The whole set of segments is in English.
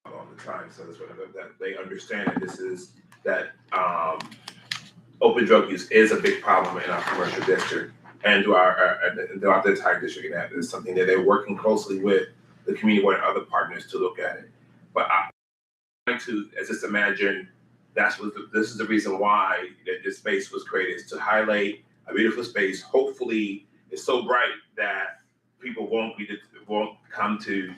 all the time, so that's what that they understand that this is that open drug use is a big problem in our commercial district and throughout the entire district, and that is something that they're working closely with the community board and other partners to look at it. But I'm trying to just imagine this is the reason why that this space was created, is to highlight a beautiful space. Hopefully, it's so bright that people won't come to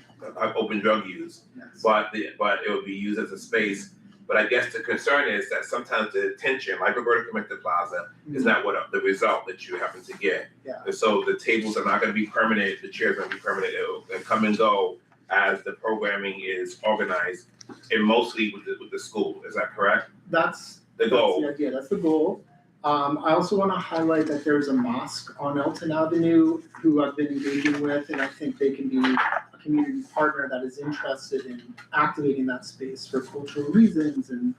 open drug use, Yes. but it will be used as a space. But I guess the concern is that sometimes the attention, like Roberto Clemente Plaza, is not what the result that you happen to get. Yeah. And so the tables are not going to be permanent. The chairs are going to be permanent. It'll come and go as the programming is organized, and mostly with the school. Is that correct? That's The goal. That's the idea. That's the goal. I also want to highlight that there's a mosque on Elton Avenue who I've been engaging with, and I think they can be a community partner that is interested in activating that space for cultural reasons and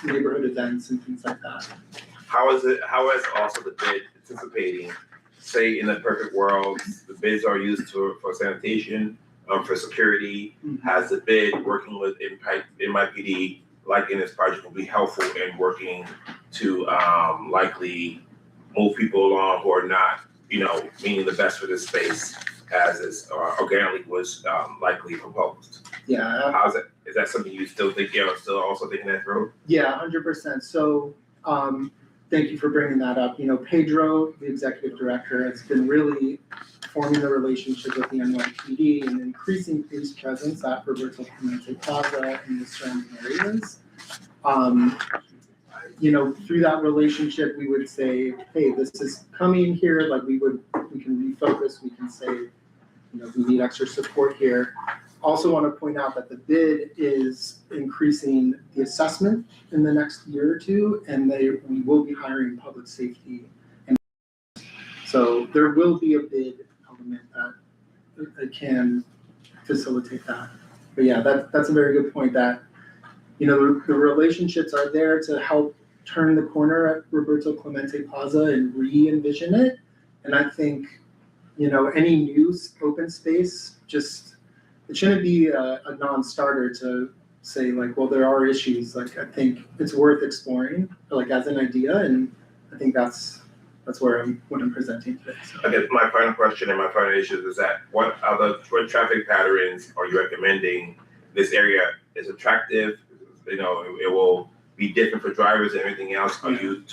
neighborhood events and things like that. How is also the bid anticipating, say in the perfect world, the bids are used for sanitation, for security, has the bid working with NYPD, like in this project, will be helpful in working to likely move people along who are not, meaning the best for this space as is organically was likely proposed. Yeah. How's it? Is that something you still think you're still also thinking that through? Yeah, 100%. So thank you for bringing that up. Pedro, the executive director, has been really forming the relationship with the NYPD and increasing police presence at Roberto Clemente Plaza and the surrounding areas. Through that relationship, we would say, hey, this is coming here. Like we can refocus. We can say, we need extra support here. Also want to point out that the bid is increasing the assessment in the next year or two, and we will be hiring public safety. And so there will be a bid element that can facilitate that. But yeah, that's a very good point that, the relationships are there to help turn the corner at Roberto Clemente Plaza and re-envision it. And I think, any new open space, it shouldn't be a non-starter to say like, well, there are issues. Like, I think it's worth exploring, like as an idea, and I think that's what I'm presenting today. So. I guess my final question and my final issue is that what traffic patterns are you recommending? This area is attractive. It will be different for drivers and everything else. Are you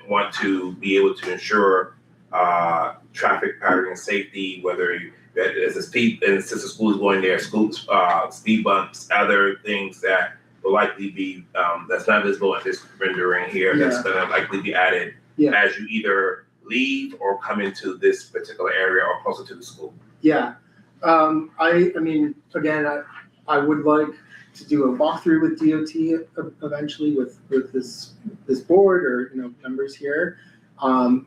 want to be able to ensure traffic pattern and safety, whether as a speed, and since the school is going there, speed bumps, other things that will likely be that's not visible at this rendering here. That's going to likely be added as you either leave or come into this particular area or closer to the school. Yeah, I mean, again, I would like to do a walkthrough with DOT eventually with this board or members here.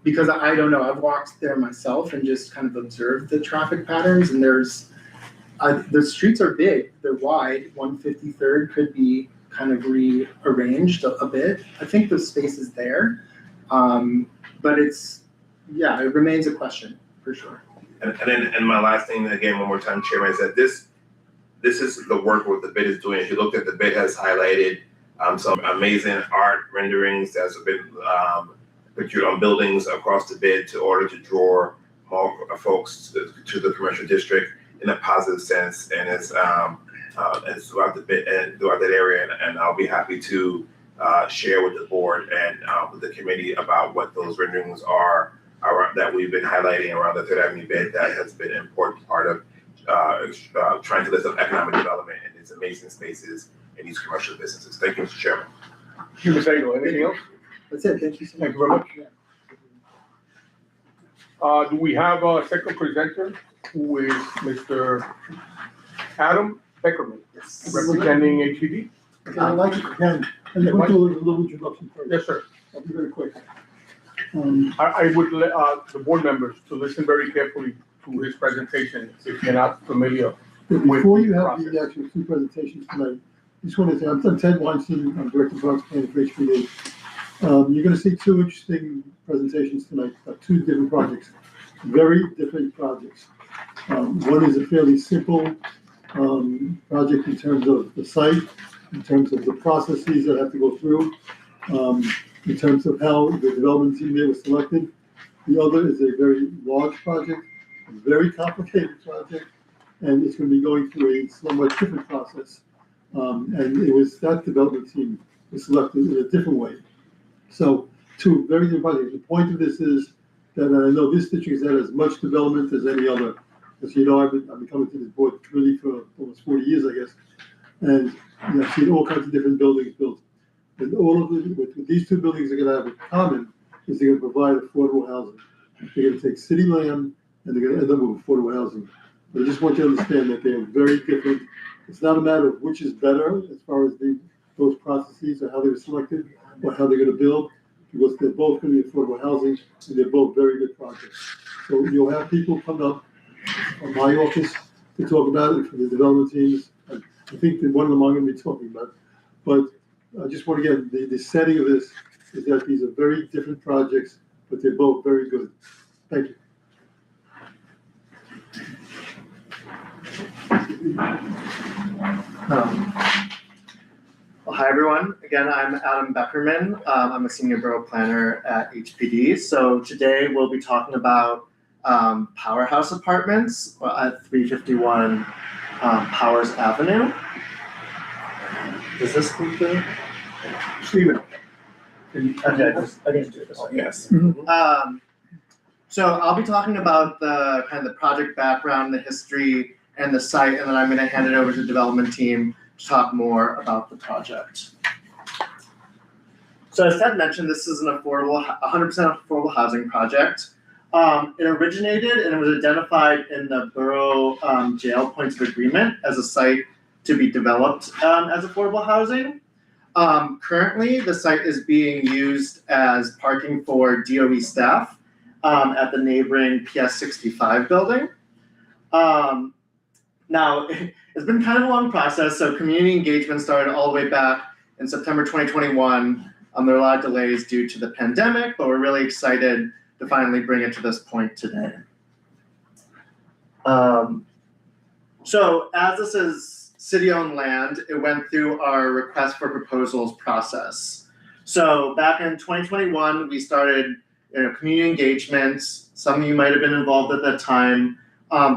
Because I don't know, I've walked there myself and just kind of observed the traffic patterns, and the streets are big, they're wide. 153rd could be kind of rearranged a bit. I think the space is there, but it remains a question for sure. And my last thing again, one more time, Chairman, is that this is the work what the bid is doing. If you look at the bid, has highlighted some amazing art renderings that's been pictured on buildings across the bid in order to draw more folks to the commercial district in a positive sense, and it's throughout the bid and throughout that area. And I'll be happy to share with the board and with the committee about what those renderings are that we've been highlighting around the Third Avenue bid. That has been an important part of trying to lift up economic development in these amazing spaces in these commercial businesses. Thank you, Mr. Chairman. Mr. Sago, anything else? That's it. Thank you so much. Thank you very much. Do we have a second presenter, who is Mr. Adam Beckerman, representing HED? Okay, I'd like to, again, and then we'll do a little introduction first. Yes, sir. I'll be very quick. I would let the board members to listen very carefully to his presentation if you're not familiar. Before you have the actual two presentations tonight, I just want to say, I'm Ted Weinstein, I'm Director of Bronx Planning for HPD. You're going to see two interesting presentations tonight, two different projects, very different projects. One is a fairly simple project in terms of the site, in terms of the processes that have to go through, in terms of how the development team there was selected. The other is a very large project, a very complicated project, and it's going to be going through a somewhat different process. And it was that development team was selected in a different way. So two very different projects. The point of this is that I know this district has had as much development as any other. As you know, I've been coming to this board committee for almost 40 years, I guess. And I've seen all kinds of different buildings built. And all of them, what these two buildings are gonna have in common is they're gonna provide affordable housing. They're gonna take city land and they're gonna end up with affordable housing. But I just want you to understand that they are very different. It's not a matter of which is better as far as those processes or how they were selected or how they're gonna build, because they're both gonna be affordable housing and they're both very good projects. So you'll have people come up from my office to talk about it for the development teams. I think that one of them I'm gonna be talking about. But I just want to get the setting of this is that these are very different projects, but they're both very good. Thank you. Well, hi everyone. Again, I'm Adam Beckerman. I'm a senior borough planner at HPD. So today we'll be talking about Powerhouse Apartments at 351 Powers Avenue. Does this look good? Stephen. Okay, I can do this one. Yes. So I'll be talking about the kind of the project background, the history, and the site, and then I'm going to hand it over to the development team to talk more about the project. So as Ted mentioned, this is an 100% affordable housing project. It originated and it was identified in the borough jail points of agreement as a site to be developed as affordable housing. Currently, the site is being used as parking for DOE staff at the neighboring PS 65 building. Now, it's been kind of a long process, so community engagement started all the way back in September 2021. There are a lot of delays due to the pandemic, but we're really excited to finally bring it to this point today. So as this is city-owned land, it went through our request for proposals process. So back in 2021, we started community engagements. Some of you might have been involved at that time.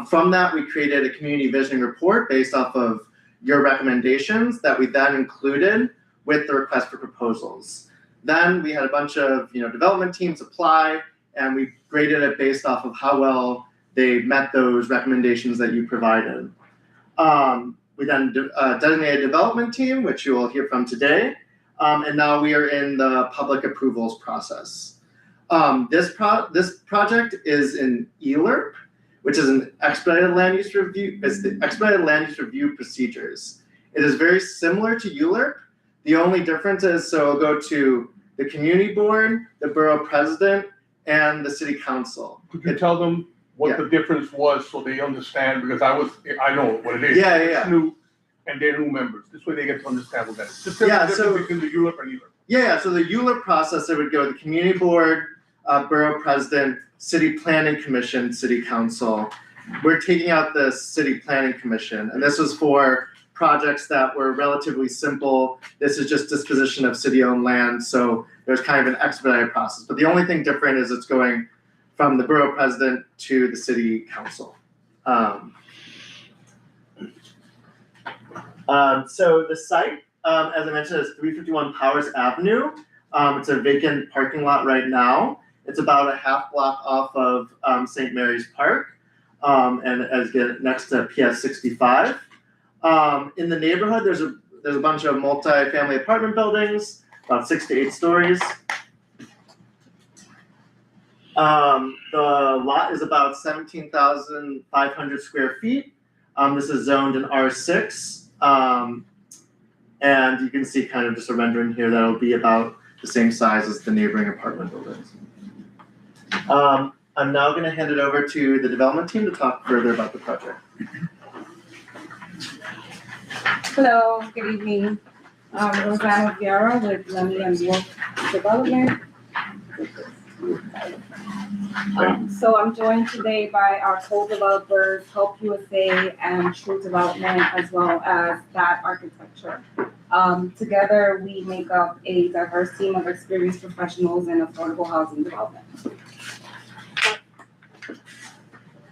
From that, we created a community visioning report based off of your recommendations that we then included with the request for proposals. Then we had a bunch of development teams apply, and we graded it based off of how well they met those recommendations that you provided. We then designated a development team, which you will hear from today, and now we are in the public approvals process. This project is in ELRP, which is an expedited land use review. It's the expedited land use review procedures. It is very similar to ULRP. The only difference is, so it'll go to the community board, the borough president, and the city council. Could you tell them what the difference was so they understand? Because I know what it is. Yeah. It's new, and they're new members. This way they get to understand what that is. Just between the ULIP and ELIP. Yeah, so the ULIP process, it would go to the community board, borough president, city planning commission, city council. We're taking out the city planning commission, and this was for projects that were relatively simple. This is just disposition of city-owned land, so there's kind of an expedited process. But the only thing different is it's going from the borough president to the city council. So the site, as I mentioned, is 351 Powers Avenue. It's a vacant parking lot right now. It's about a half block off of St. Mary's Park, and as get next to PS 65. In the neighborhood, there's a bunch of multi-family apartment buildings, about 6 to 8 stories. The lot is about 17,500 square feet. This is zoned in R6, and you can see kind of just a rendering here that'll be about the same size as the neighboring apartment buildings. I'm now going to hand it over to the development team to talk further about the project. Hello, good evening. Rosanna Guerra with London and Wolf Development. So I'm joined today by our co-developers, Help USA and True Development, as well as that architecture. Together, we make up a diverse team of experienced professionals in affordable housing development.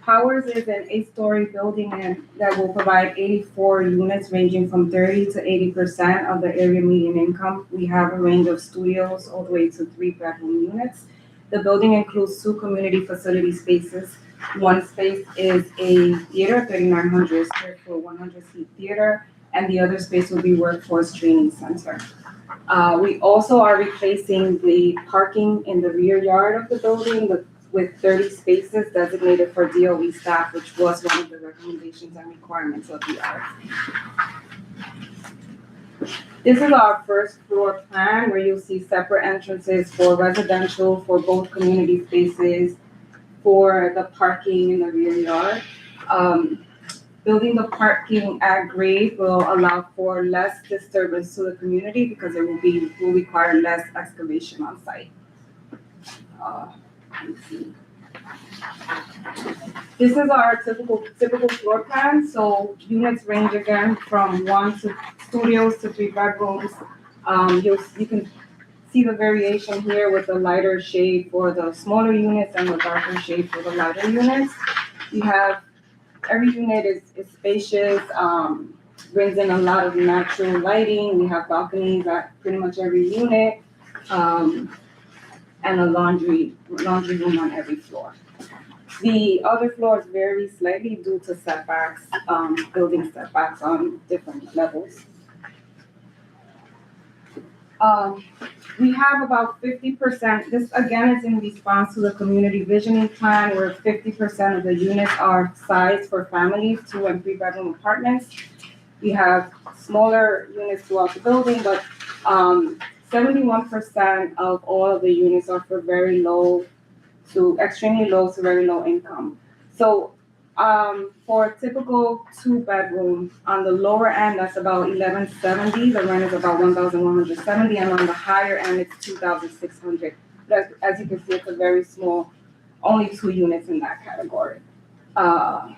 Powers is an 8-story building that will provide 84 units ranging from 30 to 80% of the area median income. We have a range of studios all the way to 3-bedroom units. The building includes 2 community facility spaces. One space is a theater, 3,900 square foot, 100-seat theater, and the other space will be workforce training center. We also are replacing the parking in the rear yard of the building with 30 spaces designated for DOE staff, which was one of the recommendations and requirements of the RFP. This is our first floor plan where you'll see separate entrances for residential, for both community spaces, for the parking in the rear yard. Building the parking at grade will allow for less disturbance to the community because it will require less excavation on site. This is our typical floor plan. So units range again from 1 to studios to 3 bedrooms. You can see the variation here with the lighter shade for the smaller units and the darker shade for the lighter units. You have every unit is spacious, brings in a lot of natural lighting. We have balconies at pretty much every unit, and a laundry room on every floor. The other floors vary slightly due to setbacks, building setbacks on different levels. We have about 50%, this again is in response to the community visioning plan where 50% of the units are sized for families, 2 and 3 bedroom apartments. We have smaller units throughout the building, but 71% of all of the units are for very low to extremely low to very low income. So for a typical 2-bedroom, on the lower end, that's about $1,170. The rent is about $1,170, and on the higher end, it's $2,600. But as you can see, it's a very small, only 2 units in that category. I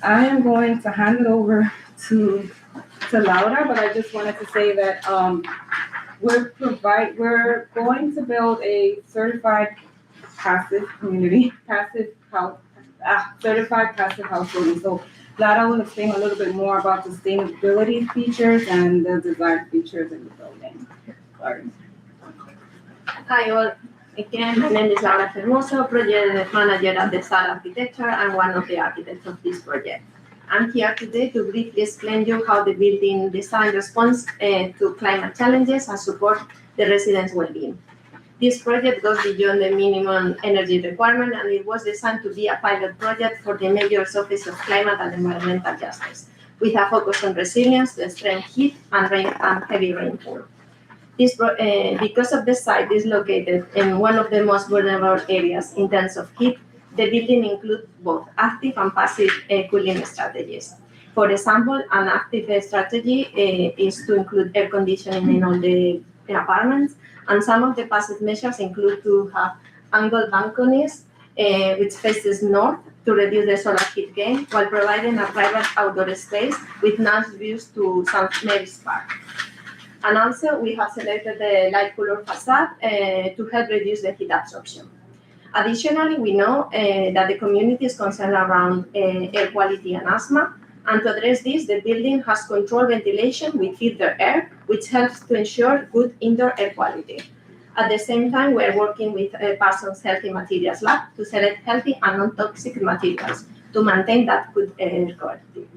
am going to hand it over to Laura, but I just wanted to say that we're going to build a certified passive household. So Lara will explain a little bit more about sustainability features and the design features in the building. Sorry. Hi all, again, my name is Laura Fermoso, project manager at the SAR Architecture and one of the architects of this project. I'm here today to briefly explain you how the building design responds to climate challenges and support the residents' well-being. This project goes beyond the minimum energy requirement, and it was designed to be a pilot project for the Mayor's Office of Climate and Environmental Justice, with a focus on resilience to extreme heat and heavy rainfall. Because of the site is located in one of the most vulnerable areas in terms of heat, the building includes both active and passive cooling strategies. For example, an active strategy is to include air conditioning in all the apartments, and some of the passive measures include to have angled balconies which faces north to reduce the solar heat gain, while providing a private outdoor space with nice views to St. Mary's Park. And also, we have selected the light color facade to help reduce the heat absorption. Additionally, we know that the community is concerned around air quality and asthma, and to address this, the building has controlled ventilation with filtered air, which helps to ensure good indoor air quality. At the same time, we're working with Parsons Healthy Materials Lab to select healthy and non-toxic materials to maintain that good air quality.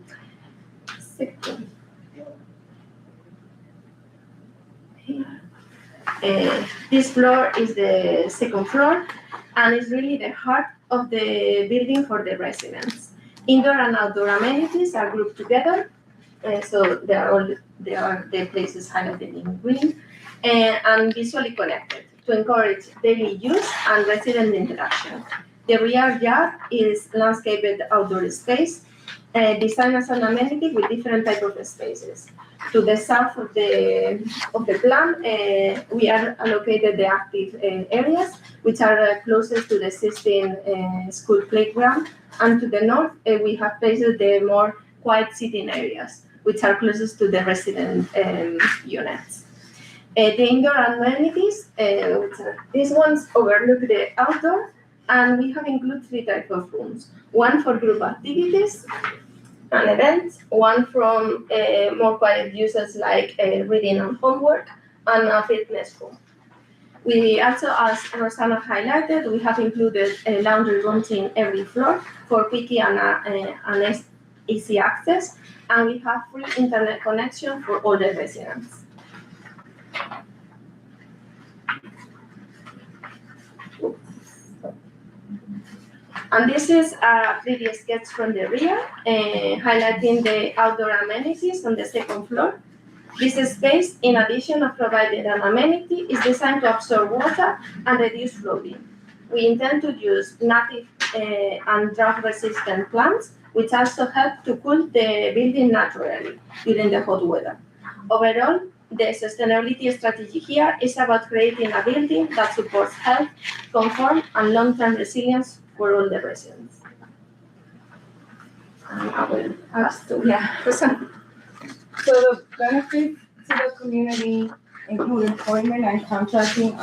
This floor is the second floor, and it's really the heart of the building for the residents. Indoor and outdoor amenities are grouped together, so they are the places highlighted in green, and visually connected to encourage daily use and resident interaction. The rear yard is landscaped outdoor space, designed as an amenity with different types of spaces. To the south of the plan, we are allocated the active areas, which are closest to the existing school playground. And to the north, we have placed the more quiet sitting areas, which are closest to the resident units. The indoor amenities, these ones overlook the outdoor, and we have included 3 types of rooms. One for group activities and events, one from more quiet uses like reading and homework, and a fitness room. We also, as Rosanna highlighted, we have included laundry rooms in every floor for quick and easy access, and we have free internet connection for all the residents. And this is a 3D sketch from the rear, highlighting the outdoor amenities on the second floor. This space, in addition of providing an amenity, is designed to absorb water and reduce flooding. We intend to use native and drought-resistant plants, which also help to cool the building naturally during the hot weather. Overall, the sustainability strategy here is about creating a building that supports health, comfort, and long-term resilience for all the residents. I will ask to, Rosanna. So the benefits to the community include employment and contracting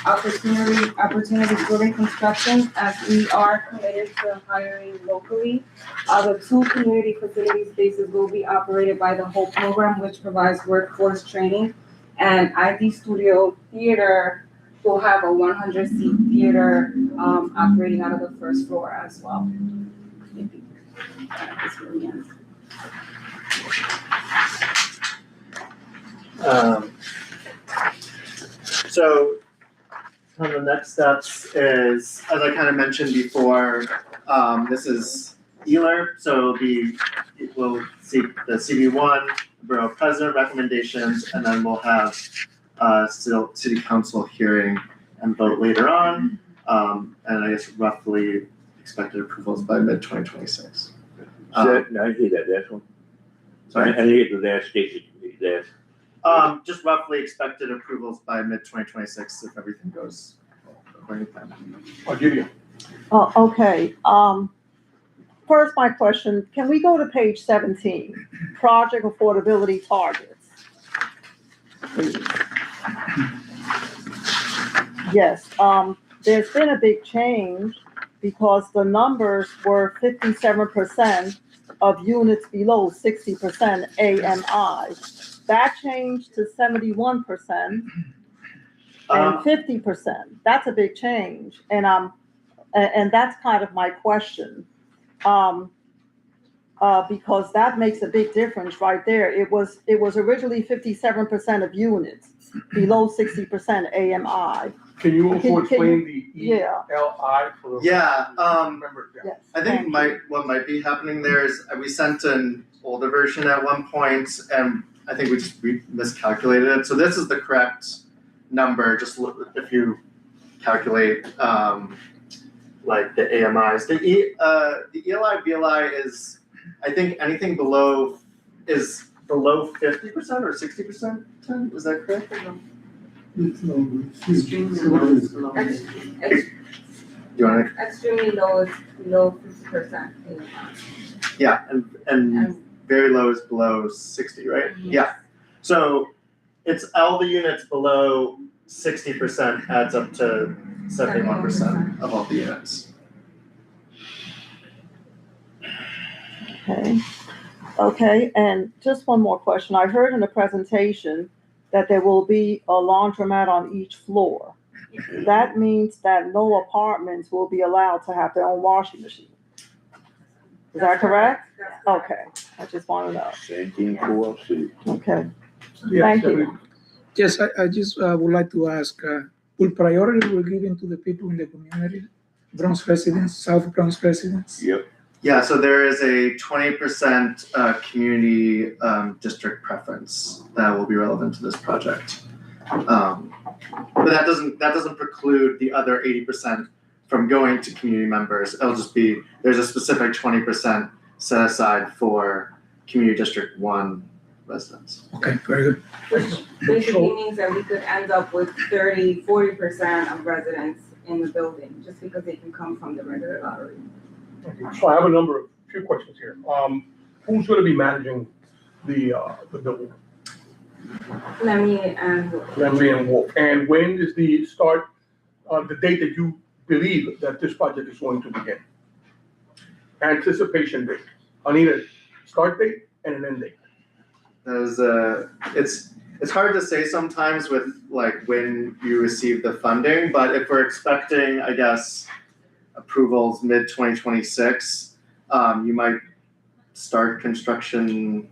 opportunities during construction, as we are committed to hiring locally. The 2 community facility spaces will be operated by the HOPE program, which provides workforce training. And ID Studio Theater will have a 100-seat theater operating out of the first floor as well. So one of the next steps is, as I kind of mentioned before, this is ELR, so we'll seek the CB1, Borough President recommendations, and then we'll have still City Council hearing and vote later on, and I guess roughly expected approvals by mid-2026. I did that one. Sorry? I think the last station, Just roughly expected approvals by mid-2026 if everything goes according to plan. I'll give you. Okay, first my question, can we go to page 17, project affordability targets? Yes, there's been a big change because the numbers were 57% of units below 60% AMI. That changed to 71% and 50%. That's a big change, and that's kind of my question, because that makes a big difference right there. It was originally 57% of units below 60% AMI. Can you also explain the Yeah. ELI for the? Yeah, Remember, yeah. Yes. I think what might be happening there is we sent an older version at one point, and I think we miscalculated it. So this is the correct number. Just look, if you calculate like the AMIs, the ELI VLI is, I think anything below is below 50% or 60%. Is that correct? It's low. Extremely So low. it is. You want Extremely low is below 50%. Yeah, and very low is below 60, right? Yes. Yeah. So it's all the units below 60% adds up to 71% of all the units. Okay, and just one more question. I heard in the presentation that there will be a laundromat on each floor. That means that no apartments will be allowed to have their own washing machine. Is that correct? Okay, I just want to know. 17-4. Okay, Yeah, thank you. Yes, I just would like to ask, will priority be given to the people in the community, Bronx residents, South Bronx residents? Yep. Yeah, so there is a 20% community district preference that will be relevant to this project. But that doesn't preclude the other 80% from going to community members. It'll just be, there's a specific 20% set aside for community district 1 residents. Okay, very good. Which basically means that we could end up with 40% of residents in the building, just because they can come from the regular lottery. So I have a few questions here. Who's gonna be managing the building? Lemmy and Lemley and Wolf. And when is the start, the date that you believe that this project is going to begin? Anticipation date. I need a start date and an end date. It's hard to say sometimes with like when you receive the funding, but if we're expecting, I guess, approvals mid-2026, you might start construction.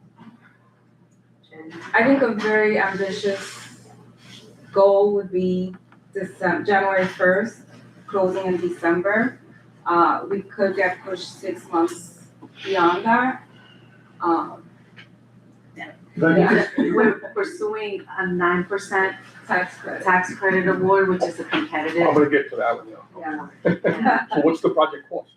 I think a very ambitious goal would be January 1st, closing in December. We could get pushed 6 months beyond that. We're pursuing a 9% tax credit award, which is a I'm competitive. gonna get to that one now. Yeah. So what's the project cost?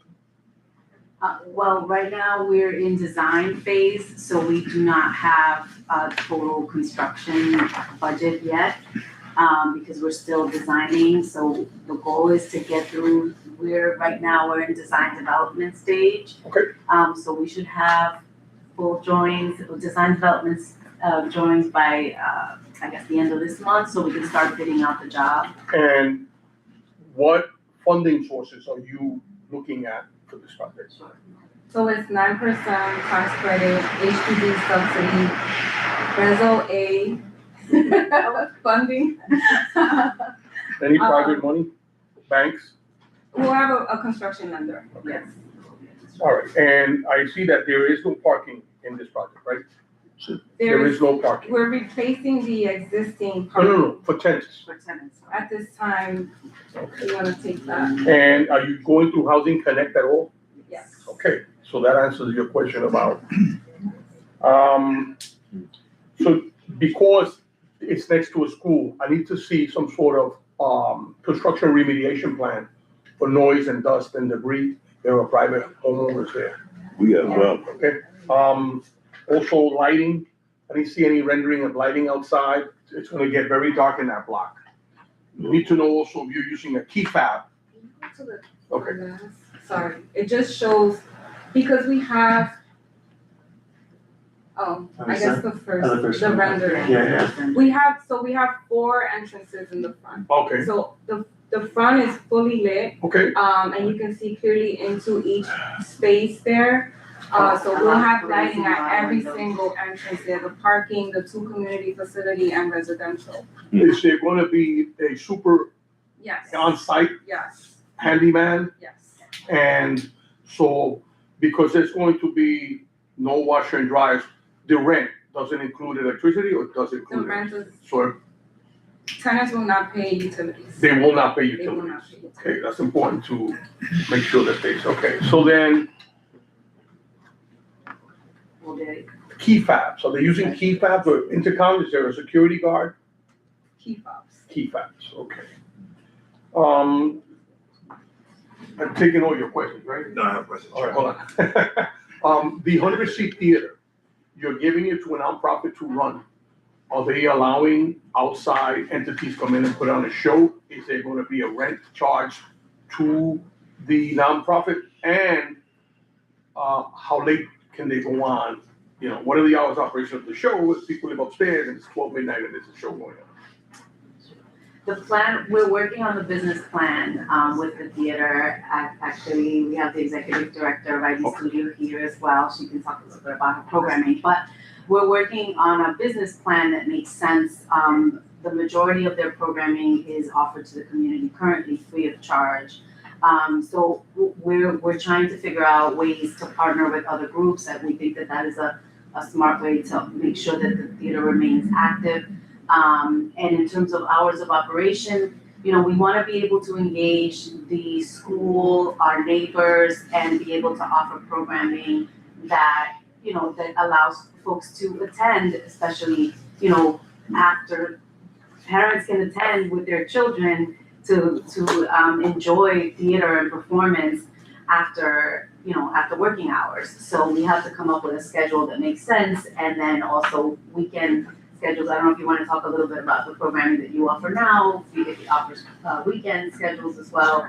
Well, right now, we're in design phase, so we do not have a total construction budget yet, because we're still designing. So the goal is to get through, right now, we're in design development stage. Okay. So we should have full drawings, design developments, drawings by, I guess, the end of this month, so we can start bidding out the job. And what funding sources are you looking at for this project? So it's 9% tax credit, HPD subsidy, Reso A funding. Any private money, banks? We'll have a construction lender, yes. All right, and I see that there is no parking in this project, right? There is no parking. We're replacing the existing No, parking. no, for tenants. For tenants. At this time, we wanna take that, And are you going through Housing Connect at all? yes. Okay, so that answers your question about. So because it's next to a school, I need to see some sort of construction remediation plan for noise and dust and debris. There are private homeowners there, We as well. okay? Also lighting, I didn't see any rendering of lighting outside. It's gonna get very dark in that block. You need to know also if you're using a key fob. Okay. Sorry, it just shows, because we have, I guess the first, the rendering. Yeah. We have 4 entrances in the front. Okay, So the front is fully lit, okay, and you can see clearly into each space there. So we'll have lighting at every single entrance there, the parking, the 2 community facility and residential. is there gonna be a super Yes, on-site yes, handyman? yes. And so, because there's going to be no washer and dryers, the rent doesn't include electricity or does it The include? rent is, So tenants will not pay utilities. they will not pay They will utilities. not pay utilities. Okay, that's important to make sure that they, okay, so then Will they- key fabs, are they using key fabs or intercom? Is there a security guard? Key fobs. Key fabs, okay. I'm taking all your questions, right? No, I have questions. All right, hold on. The 100-seat theater, you're giving it to a nonprofit to run. Are they allowing outside entities come in and put on a show? Is there gonna be a rent charge to the nonprofit? And how late can they go on? You know, what are the hours of operation of the show if people live upstairs and it's 12 midnight and there's a show going on? The plan, we're working on the business plan, with the theater. Actually, we have the executive director of ID Studio here as well. She can talk a little bit about her programming, but we're working on a business plan that makes sense. The majority of their programming is offered to the community currently free of charge. So we're trying to figure out ways to partner with other groups, that we think that is a smart way to make sure that the theater remains active. And in terms of hours of operation, you know, we want to be able to engage the school, our neighbors, and be able to offer programming that, you know, that allows folks to attend, especially, you know, after parents can attend with their children to enjoy theater and performance. after working hours. So we have to come up with a schedule that makes sense, and then also weekend schedules. I don't know if you want to talk a little bit about the programming that you offer now, if it offers weekend schedules as well.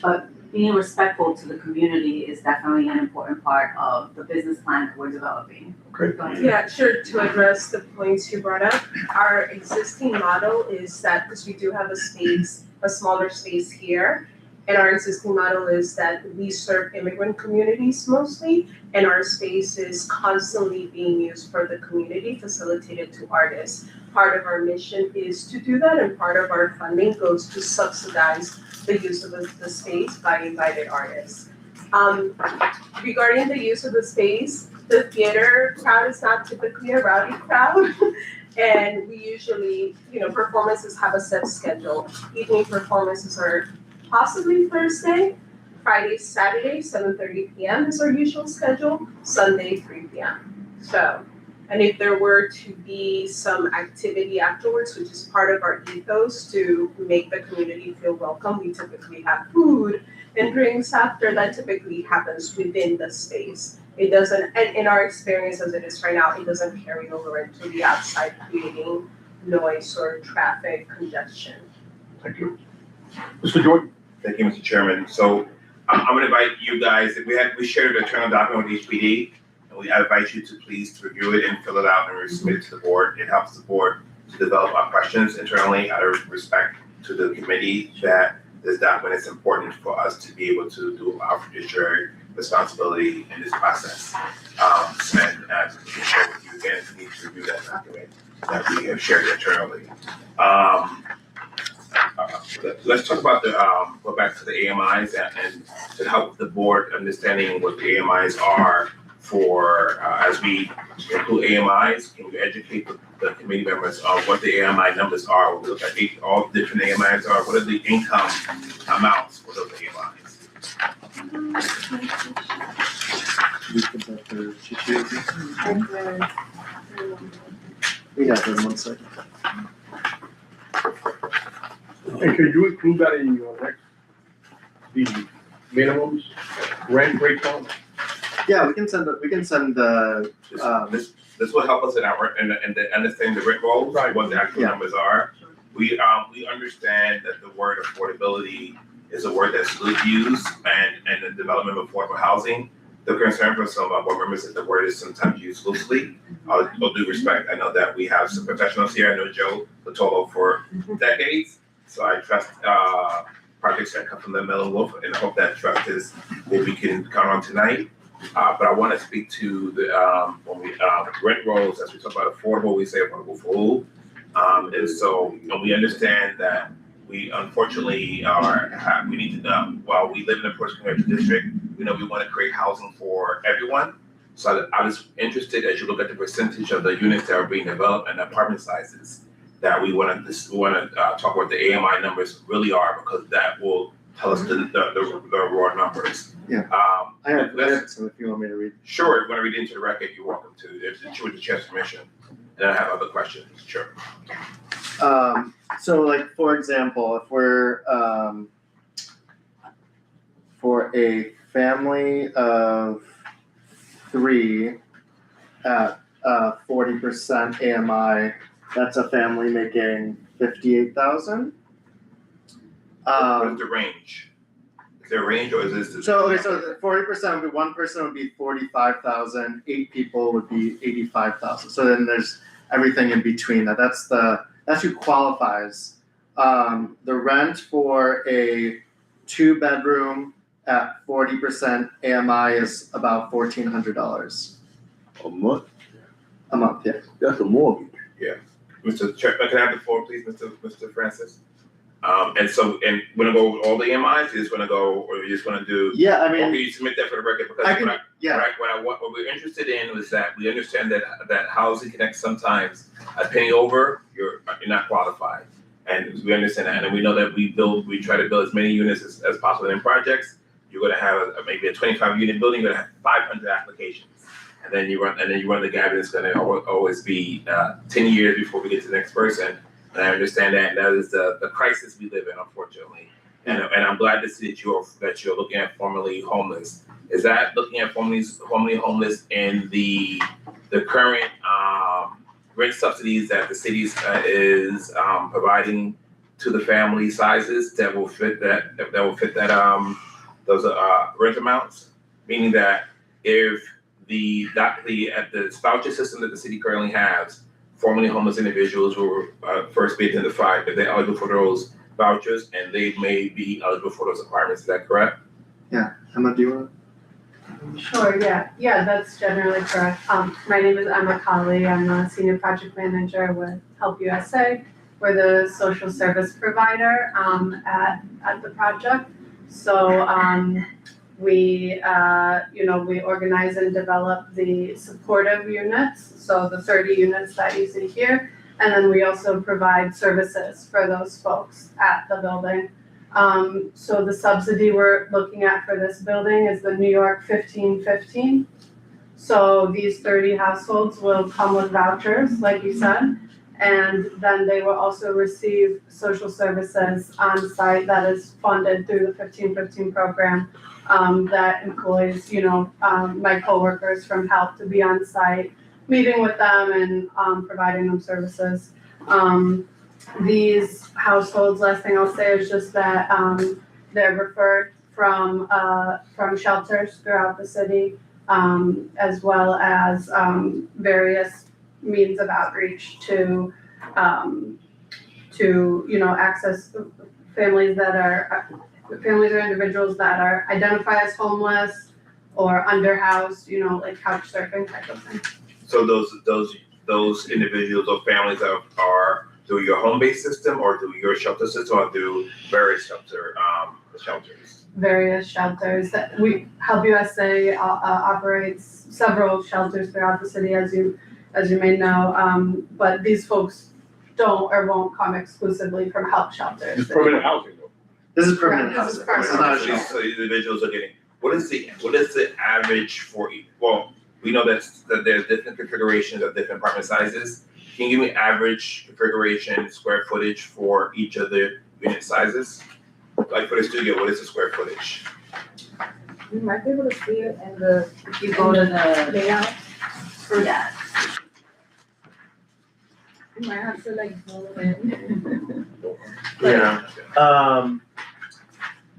But being respectful to the community is definitely an important part of the business plan that we're developing. Okay. Go ahead. Yeah, sure, to address the points you brought up, our existing model is that, because we do have a smaller space here, and our existing model is that we serve immigrant communities mostly, and our space is constantly being used for the community, facilitated to artists. Part of our mission is to do that, and part of our funding goes to subsidize the use of the space by invited artists. Regarding the use of the space, the theater crowd is not typically a rowdy crowd. And we usually, performances have a set schedule. Evening performances are possibly Thursday, Friday, Saturday, 7:30 p.m. is our usual schedule, Sunday, 3 p.m. So, and if there were to be some activity afterwards, which is part of our ethos to make the community feel welcome, we typically have food and drinks after. That typically happens within the space. It doesn't, and in our experience as it is right now, it doesn't carry over into the outside, creating noise or traffic congestion. Thank you. Mr. Jordan? Thank you, Mr. Chairman. So I'm gonna invite you guys, we shared an internal document with HPD, and I invite you to please review it and fill it out and submit it to the board. It helps the board to develop our questions internally out of respect to the committee that this document is important for us to be able to do our fiduciary responsibility in this process. And as we can share with you again, we need to review that document that we have shared internally. Let's talk about go back to the AMIs and to help the board understanding what the AMIs are for, as we include AMIs, can you educate the committee members on what the AMI numbers are? When we look at all the different AMIs are, what are the income amounts for those AMIs? We got them, 1 second. And can you include that in your next, the minimums, rent breakdown? Yeah, we can send the, This will help us in our, in the understanding the rent rolls, Right. what the actual Yeah. numbers are. We understand that the word affordability is a word that's used and the development of affordable housing. The concern for some of our board members is the word is sometimes used loosely. With due respect, I know that we have some professionals here. I know Joe Lotolo for decades. So I trust projects that come from the Mellon Wolf, and I hope that trust is what we can count on tonight. But I want to speak to the when we rent rolls, as we talk about affordable, we say affordable for who. And so we understand that we unfortunately we need to while we live in a post-convention district, we want to create housing for everyone. So I was interested as you look at the percentage of the units that are being developed and apartment sizes that we want to talk about the AMI numbers really are, because that will tell us the raw numbers. Yeah. I have some if you want me to read. Sure, if you want to read into the record, you're welcome to, if it's with the chair's permission. And I have other questions, sure. So like, for example, if we're, for a family of 3 at 40% AMI, that's a family making 58,000. What is the range? Is there a range, or is this? So the 40% would be, one person would be 45,000, 8 people would be 85,000. So then there's everything in between that. That's who qualifies. The rent for a 2-bedroom at 40% AMI is about $1,400 A month? a month. Yeah. That's a mortgage. Mr. Chair, can I have the floor, please, Mr. Francis? And wanna go over all the AMIs, you just wanna go, or you just wanna do? Yeah, I Or can mean, you submit that for the record? Because I can. Yeah. what we're interested in was that we understand that Housing Connect sometimes a penny over, you're not qualified. And we understand that, and we know that we try to build as many units as possible in projects. You're gonna have maybe a 25-unit building, you're gonna have 500 applications. And then you run the gap, and it's gonna always be 10 years before we get to the next person. And I understand that, and that is the crisis we live in, unfortunately. and I'm glad to see that you're looking at formerly homeless. Is that looking at formerly homeless in the current rent subsidies that the city is providing to the family sizes that will fit those rent amounts? Meaning that if the voucher system that the city currently has, formerly homeless individuals were first be identified if they're eligible for those vouchers, and they may be eligible for those apartments. Is that correct? Emma, do you want? Sure, yeah, that's generally correct. My name is Emma Colley. I'm a senior project manager with Help USA. We're the social service provider at the project. So we organize and develop the supportive units, so the 30 units that you see here. And then we also provide services for those folks at the building. So the subsidy we're looking at for this building is the New York 1515. So these 30 households will come with vouchers, like you said, and then they will also receive social services on site that is funded through the 1515 program that employs, my coworkers from HELP to be on site, meeting with them and providing them services. These households, last thing I'll say is just that they're referred from shelters throughout the city, as well as various means of outreach to access families or individuals that are identified as homeless or underhoused, like couch surfing type of thing. So those individuals or families are through your home-based system or through your shelter system or through various shelters? Various shelters. Help USA operates several shelters throughout the city, as you may know. But these folks don't or won't come exclusively from help shelters. It's permanent housing though. This is permanent Right, this housing. is permanent This is not a So shelter. so these individuals are getting, what is the average for, well, we know that there's different configurations of different apartment sizes. Can you give me average configuration, square footage for each of the unit sizes? Like for the studio, what is the square footage? You might be able to see it in If you go to the, layout. yeah, You might have to zoom in. Yeah.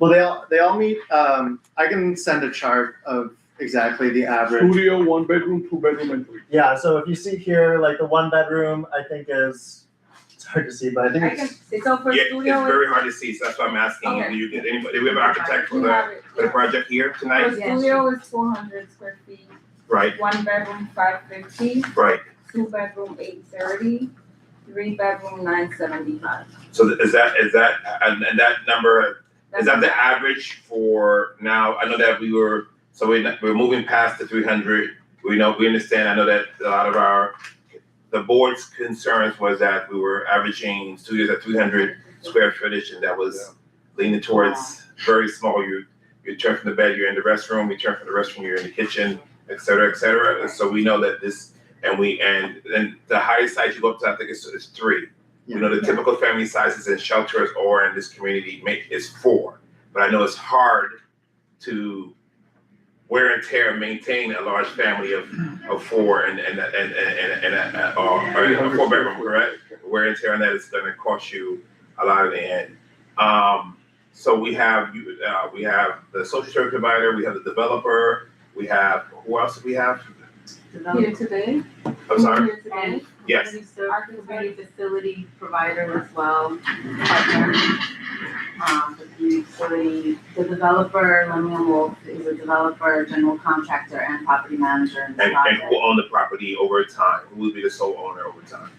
Well, they all meet. I can send a chart of exactly the average. Studio, 1 bedroom, 2 bedroom, and 3. Yeah. So if you see here, like the 1 bedroom, I think it's hard to see, but I think it's So for Yeah, it's studio, very hard to see, so that's why I'm asking you, Okay. do you get anybody, do we have an architect for you the, have it. for the project here For tonight? studio is 400 square feet, Right, 1 bedroom 550, right. 2 bedroom 830, 3 bedroom 975. So is that, and that number, is that the average for now? I know that we're moving past the 300. We understand, I know that a lot of the board's concerns was that we were averaging studios at 300 square footage, and that was leaning towards very small. You turn from the bed, you're in the restroom, you turn from the restroom, you're in the kitchen, et cetera, et cetera. And so we know that this, and the highest size you go up to, I think is 3. You know, the typical family sizes in shelters or in this community is 4. But I know it's hard to wear and tear and maintain a large family of 4 and a 4 bedroom, correct? Wear and tear on that is gonna cost you a lot in the end. So we have the social service provider, we have the developer, we have, who else do we have? Here today. I'm sorry? Here today. Yes. community facility provider as well, partner. The community facility, the developer, Lemuel Wolf, is a developer, general contractor, and property manager in this And project. who will own the property over time? Who will be the sole owner over time?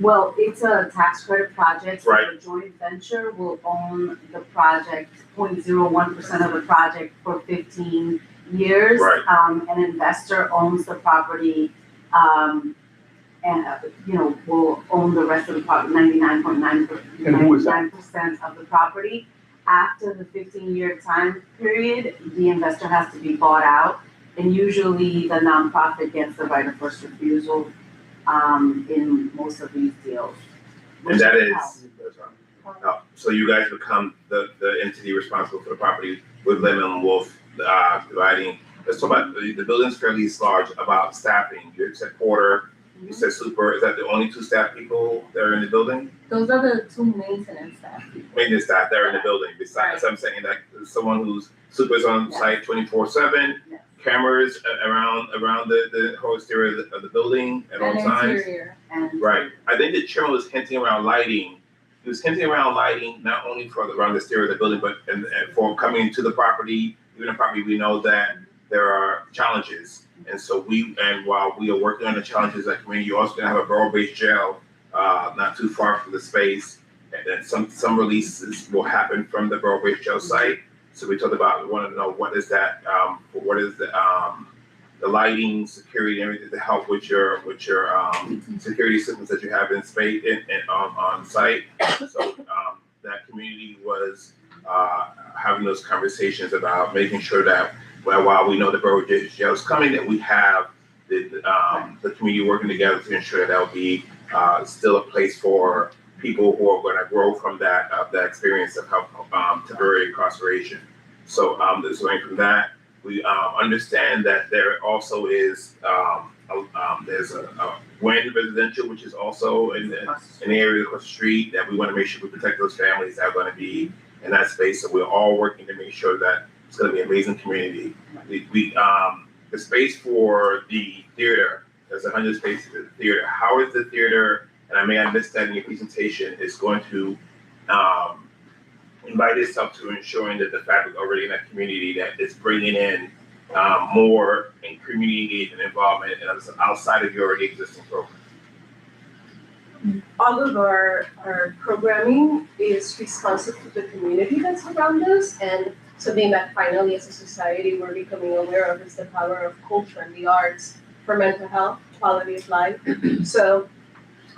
Well, it's a tax credit project, so Right. the joint venture will own the project, 0.01% of the project for 15 years. Right. An investor owns the property, and, will own the rest of the property, 99% of the property. After the 15-year time period, the investor has to be bought out, and usually the nonprofit gets the right of first refusal in most of these deals. And that is, So you guys become the entity responsible for the property with Lemon and Wolf dividing. Let's talk about the building's fairly large. About staffing, you said porter, you said super. Is that the only 2 staff people that are in the building? Those are the 2 maintenance staff. Maintenance staff that are in the building. Besides, I'm saying that someone who's super is on site 24/7. Yes. Cameras around the whole exterior of the building at all And times. interior. And Right. I think the chairman was hinting around lighting. He was hinting around lighting not only for around the exterior of the building, but and for coming into the property. Even the property, we know that there are challenges, and so while we are working on the challenges at community, you're also gonna have a borough-based jail not too far from the space, and then some releases will happen from the borough-based jail site. So we talked about, we want to know what is that, what is the lighting, security, and everything to help with your security systems that you have in space and on site. So that community was having those conversations about making sure that while we know the borough jail is coming, that we have the community working together to ensure that will be still a place for people who are going to grow from that experience of temporary incarceration. So this way from that, we understand that there also is there's a Wynn residential, which is also in the area across the street, that we want to make sure we protect those families that are going to be in that space. So we're all working to make sure that it's going to be an amazing community. The space for the theater, there's 100 spaces in the theater. How is the theater, and I may have missed that in your presentation, is going to invite itself to ensuring that the fabric already in that community that it's bringing in more in community engagement involvement and outside of your already existing program? All of our programming is responsive to the community that's around us, and something that finally as a society we're becoming aware of is the power of culture and the arts for mental health, quality of life. So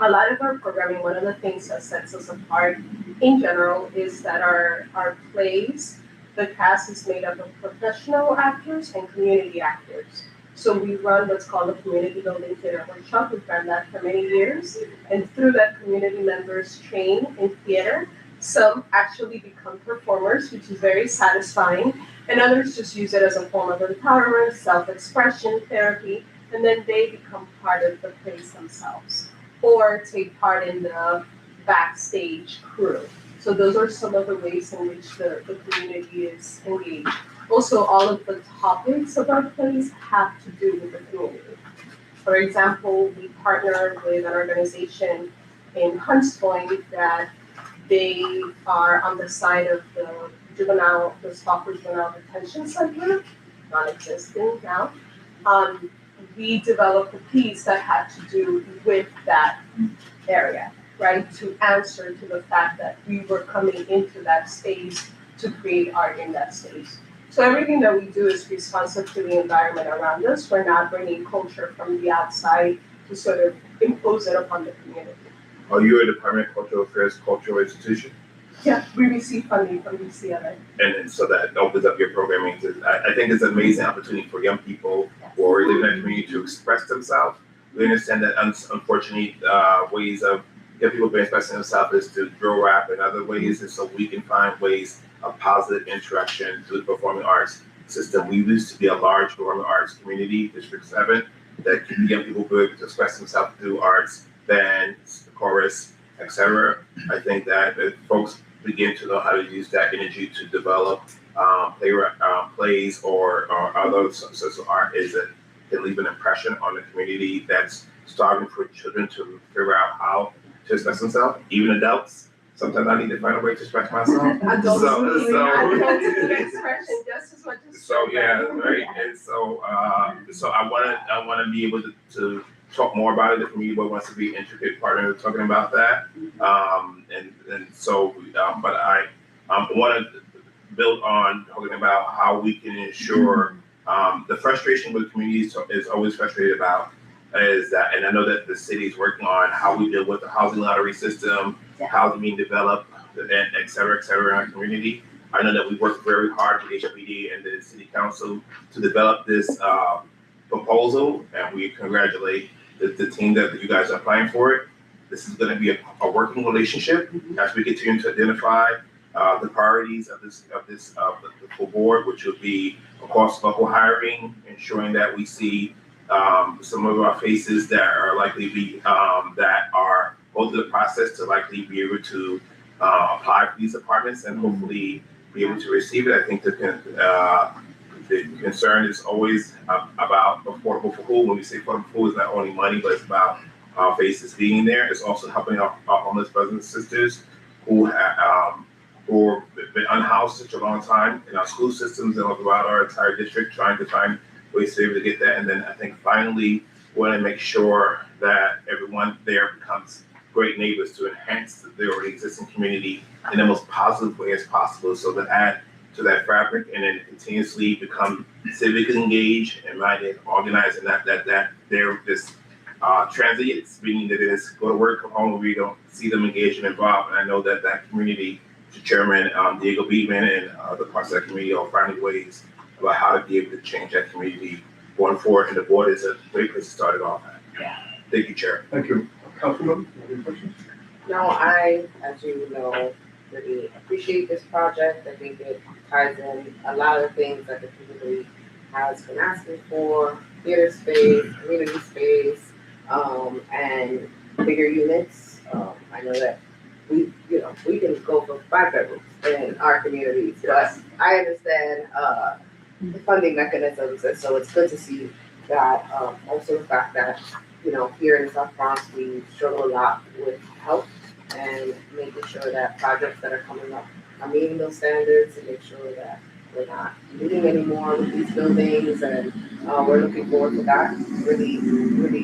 a lot of our programming, one of the things that sets us apart in general is that our plays, the cast is made up of professional actors and community actors. So we run what's called a community building theater workshop. We've done that for many years. And through that, community members train in theater. Some actually become performers, which is very satisfying. And others just use it as a form of empowerment, self-expression, therapy. And then they become part of the plays themselves or take part in the backstage crew. So those are some of the ways in which the community is engaged. Also, all of the topics of our plays have to do with the community. For example, we partner with an organization in Hunts Point that they are on the side of the Stockbridge Juvenile Detention Center, non-existent now. We developed a piece that had to do with that area, right? To answer to the fact that we were coming into that space to create art in that space. So everything that we do is responsive to the environment around us. We're not bringing culture from the outside to sort of impose it upon the community. Are you a Department of Cultural Affairs cultural institution? Yeah, we receive funding from UCLA. And so that opens up your programming. I think it's an amazing opportunity for young people who are living in that community to express themselves. We understand that unfortunately ways of young people being expressing themselves is to drill rap and other ways, and so we can find ways of positive interaction through the performing arts system. We used to be a large performing arts community, District 7, that young people be able to express themselves through arts, bands, chorus, etc. I think that if folks begin to know how to use that energy to develop plays or other sorts of art, is it can leave an impression on the community that's starving for children to figure out how to express themselves, even adults. Sometimes I need to find a way to express myself. Adults need expression just as much as so yeah, right. And so I wanna be able to talk more about it. The community wants to be an intricate partner talking about that. But I want to build on talking about how we can ensure the frustration with communities is always frustrated about is that, and I know that the city is working on how we deal with the housing lottery system, housing being developed, and et cetera, in our community. I know that we worked very hard with HPD and the city council to develop this proposal, and we congratulate the team that you guys are applying for it. this is going to be a working relationship as we continue to identify the priorities of the full board, which would be, of course, local hiring, ensuring that we see some of our faces that are likely be that are go through the process to likely be able to apply for these apartments and hopefully be able to receive it. I think the concern is always about affordable for who. When we say affordable for who, it's not only money, but it's about our faces being there. It's also helping our homeless brothers and sisters who have been unhoused such a long time in our school systems and throughout our entire district, trying to find ways to be able to get that. And then I think finally, we want to make sure that everyone there becomes great neighbors to enhance the already existing community in the most positive way as possible, so to add to that fabric and then continuously become civically engaged and minded, organized, and that they're this transients, meaning that it is go to work, come home, we don't see them engaged and involved. And I know that community, the chairman Diego Beatman and other parts of that community are finding ways about how to be able to change that community going forward. And the board is a great place to start it off at. Yeah. Thank you, Chair. Thank you. Councilman, any questions? No, I, as you know, really appreciate this project. I think it ties in a lot of things that the community has been asking for: theater space, community space, and bigger units. I know that we can go for 5 bedrooms in our communities, but I understand the funding mechanisms, and so it's good to see that. Also, the fact that here in South Bronx, we struggle a lot with health and making sure that projects that are coming up are meeting those standards, and make sure that we're not needing anymore with these buildings, and we're looking forward to that. Really, really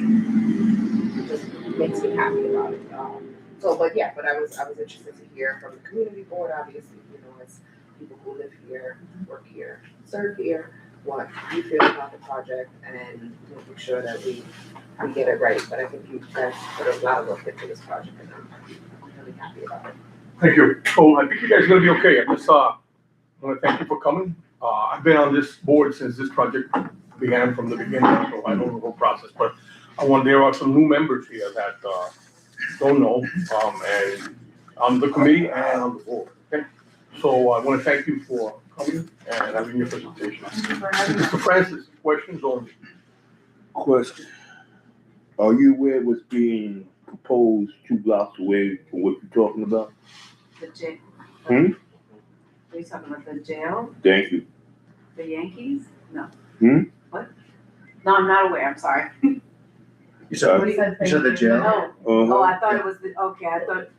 just makes me happy about it. But I was interested to hear from the community board, obviously, as people who live here, work here, serve here, what you feel about the project, and making sure that we get it right. But I think you guys put a lot of work into this project, and I'm really happy about it. Thank you. So I think you guys are gonna be okay. I just want to thank you for coming. I've been on this board since this project began from the beginning, so I know the whole process. But there are some new members here that don't know, and on the committee and on the board. Okay, so I want to thank you for coming and having your presentation. Mr. Francis, questions only. Question. Are you aware of what's being proposed 2 blocks away from what you're talking about? The jail. Hmm? Are you talking about the jail? Thank you. The Yankees? No. Hmm? What? No, I'm not aware, I'm sorry. You said the jail? Oh, I thought it was I thought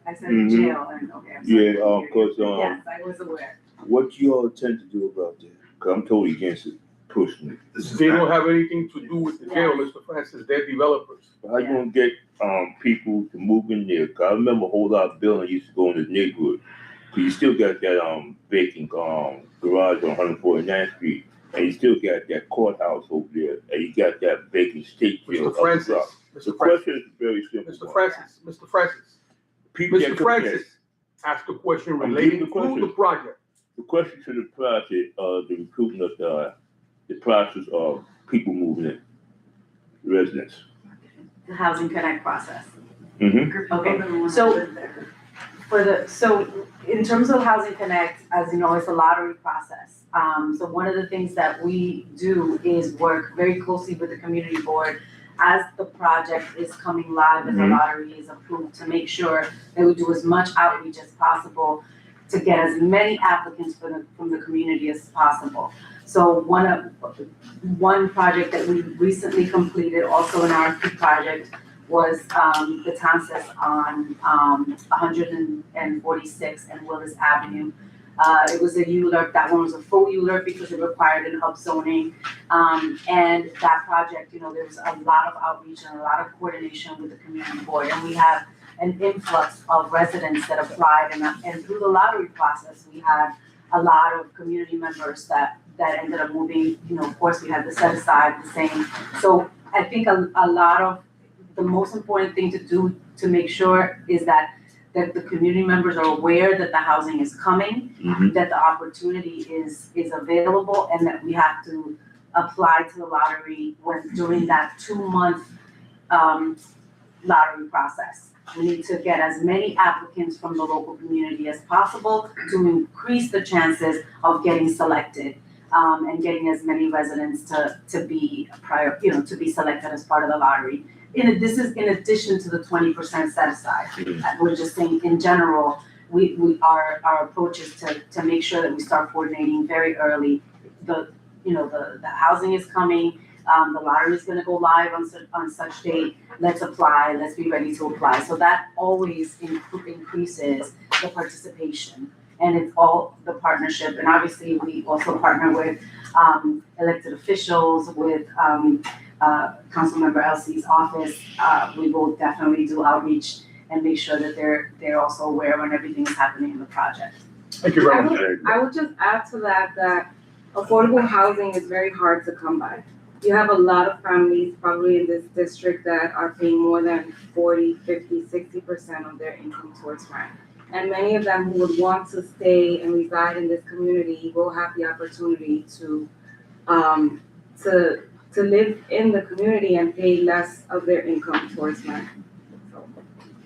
I said the jail, and okay, I'm sorry. Yeah, cause Yes, I was aware. what you all intend to do about that? Cause I'm totally against it personally. They don't have anything to do with the jail, Mr. Francis. They're developers. How you gonna get people to move in there? 'Cause I remember a whole lot of buildings used to go in this neighborhood. 'Cause you still got that vacant garage on 149th Street, and you still got that courthouse over there, and you got that vacant state jail. Mr. Francis. The question is very simple. Mr. Francis. People Mr. that Francis asked a question I'm relating giving the question. to the project. The question to the project, the recruitment of the process of people moving in, residents. The Housing Connect process. Mm-hmm. Okay, so in terms of Housing Connect, as you know, it's a lottery process. So one of the things that we do is work very closely with the community board as the project is coming live and the lottery is approved, to make sure that we do as much outreach as possible to get as many applicants from the community as possible. So one project that we recently completed, also an RFP project, was the townhouse on 146 and Willis Avenue. It was a ULURP. That one was a full ULURP because it required an upzoning. And that project, there was a lot of outreach and a lot of coordination with the community board. And we have an influx of residents that applied. And through the lottery process, we had a lot of community members that ended up moving. Of course, we had the set aside, the same. So I think a lot of the most important thing to do to make sure is that the community members are aware that the housing is coming, that the opportunity is available, and that we have to apply to the lottery during that 2-month lottery process. We need to get as many applicants from the local community as possible to increase the chances of getting selected, and getting as many residents to be to be selected as part of the lottery. This is in addition to the 20% set aside. We're just saying in general, our approach is to make sure that we start coordinating very early. The housing is coming, the lottery is gonna go live on such date, let's apply, let's be ready to apply. So that always increases the participation, and it's all the partnership. And obviously, we also partner with elected officials, with Councilmember Elsie's office. We will definitely do outreach and make sure that they're also aware when everything is happening in the project. Thank you very much. I would just add to that affordable housing is very hard to come by. You have a lot of families probably in this district that are paying more than 40, 50, 60% of their income towards rent. And many of them who would want to stay and reside in this community will have the opportunity to live in the community and pay less of their income towards rent.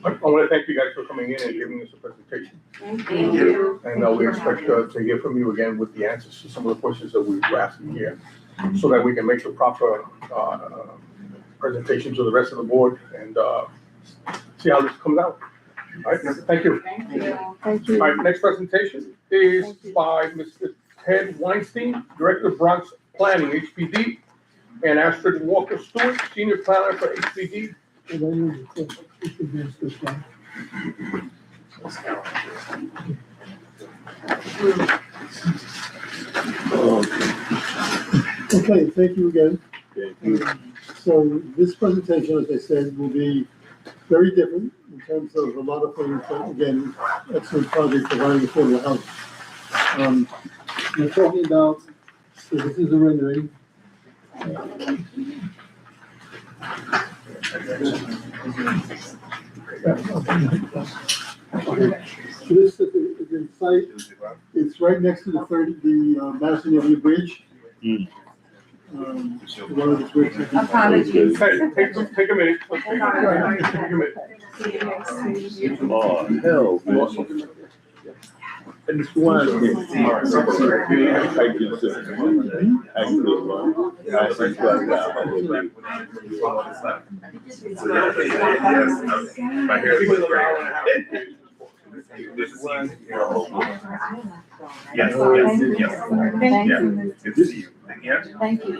I want to thank you guys for coming in and giving us a presentation. Thank you. And we expect to hear from you again with the answers to some of the questions that we were asking here, so that we can make the proper presentation to the rest of the board and see how this comes out. All right, thank you. Thank you. Thank you. All right, next presentation is by Mr. Ted Weinstein, Director of Bronx Planning, HPD, and Astrid Walker Stewart, Senior Planner for HPD. Okay, thank you again. So this presentation, as I said, will be very different in terms of a lot of things, but again, excellent project providing affordable housing. We're talking about, so this is a rendering. So this is the site, it's right next to the Madison Avenue Bridge. One of the bridges. Apologies. Take a minute. Oh, hell, man. And it's one. This one. Yes, Thank you. Good to see you. Yeah. Thank you.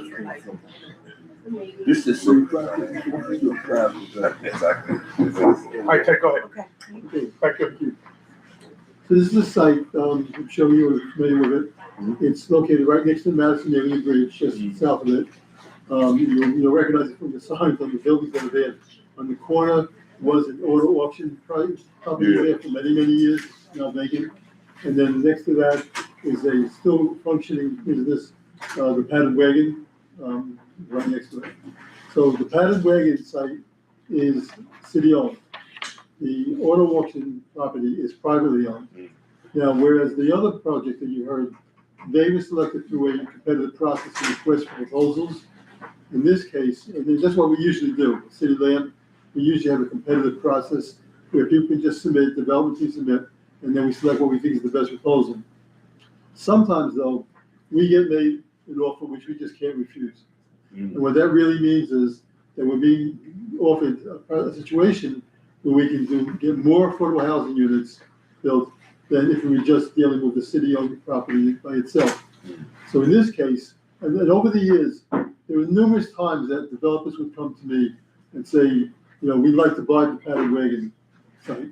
This is so. Exactly. All right, Ted, go ahead. Okay, back up to you. So this is a site, I'm sure you are familiar with it. It's located right next to the Madison Avenue Bridge, just south of it. You'll recognize it from the signs on the buildings that are there. On the corner was an auto auction price, probably there for many, many years, now vacant. And then next to that is a still functioning business, the Padded Wagon, right next to it. So the Padded Wagon site is city-owned. The auto auction property is privately owned. Now, whereas the other project that you heard, they were selected through a competitive process and request for proposals. In this case, and that's what we usually do, City Land, we usually have a competitive process where people can just submit, development team submit, and then we select what we think is the best proposal. Sometimes though, we get made an offer which we just can't refuse. And what that really means is that we're being offered a situation where we can get more affordable housing units built than if we were just dealing with the city-owned property by itself. So in this case, and then over the years, there were numerous times that developers would come to me and say, we'd like to buy the Padded Wagon site.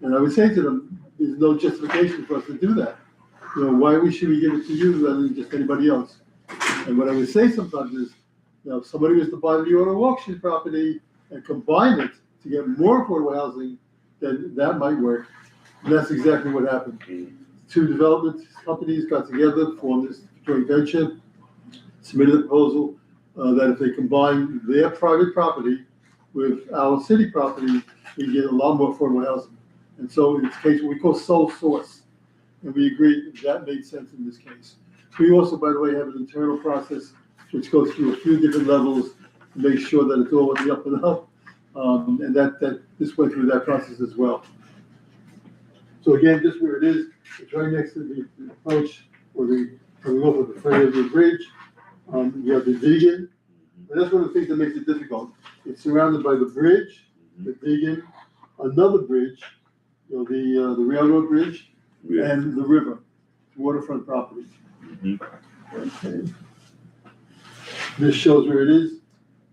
And I would say to them, there's no justification for us to do that. Why should we give it to you rather than just anybody else? And what I would say sometimes is, if somebody was to buy the auto auction property and combine it to get more affordable housing, then that might work. And that's exactly what happened. Two development companies got together, formed this joint venture, submitted a proposal that if they combine their private property with our city property, we get a lot more affordable housing. And so in this case, what we call sole source. And we agreed that made sense in this case. We also, by the way, have an internal process which goes through a few different levels to make sure that it's all on the up and up. And that this went through that process as well. So again, just where it is, it's right next to the approach or coming over the Fairview Bridge. You have the dig-in, and that's one of the things that makes it difficult. It's surrounded by the bridge, the dig-in, another bridge, the railroad bridge, and the river, waterfront property. Okay. This shows where it is.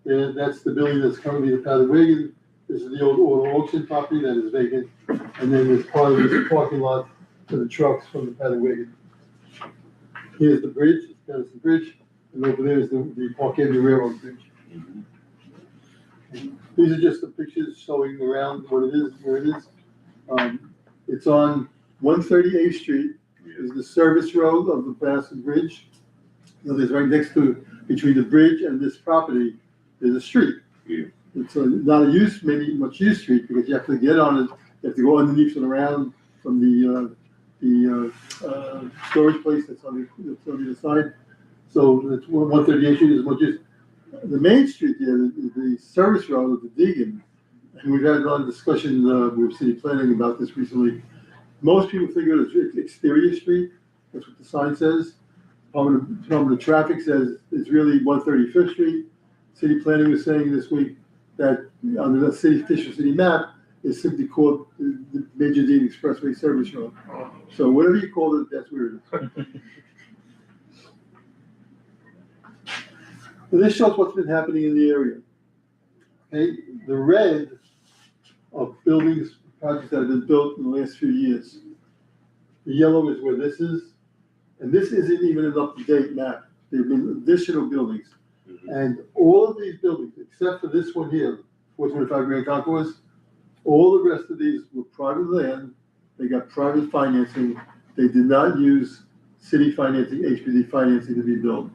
And that's the building that's currently the Paddy Wagon. This is the old auto auction property that is vacant. And then there's part of this parking lot for the trucks from the Paddy Wagon. Here's the bridge, it's Patterson Bridge, and over there is the Park Avenue Railroad Bridge. These are just the pictures showing around what it is, where it is. It's on 138th Street, is the service road of the Patterson Bridge. There's right next to, between the bridge and this property, there's a street. Yeah. It's not a much used street because you have to get on it, you have to go underneath and around from the storage place that's on the other side. So it's 138th Street is much used. The main street there is the service road of the Deegan. And we've had a lot of discussion with city planning about this recently. Most people think of it as exterior street. That's what the sign says. Department of Traffic says it's really 135th Street. City planning was saying this week that on the official city map, it's simply called the Major Dean Expressway Service Road. So whatever you call it, that's where it is. So this shows what's been happening in the area. Okay, the red are buildings, projects that have been built in the last few years. The yellow is where this is, and this isn't even an up-to-date map. There have been additional buildings. And all of these buildings, except for this one here, 425 Grand Concourse, all the rest of these were private land. They got private financing. They did not use city financing, HPD financing to be built.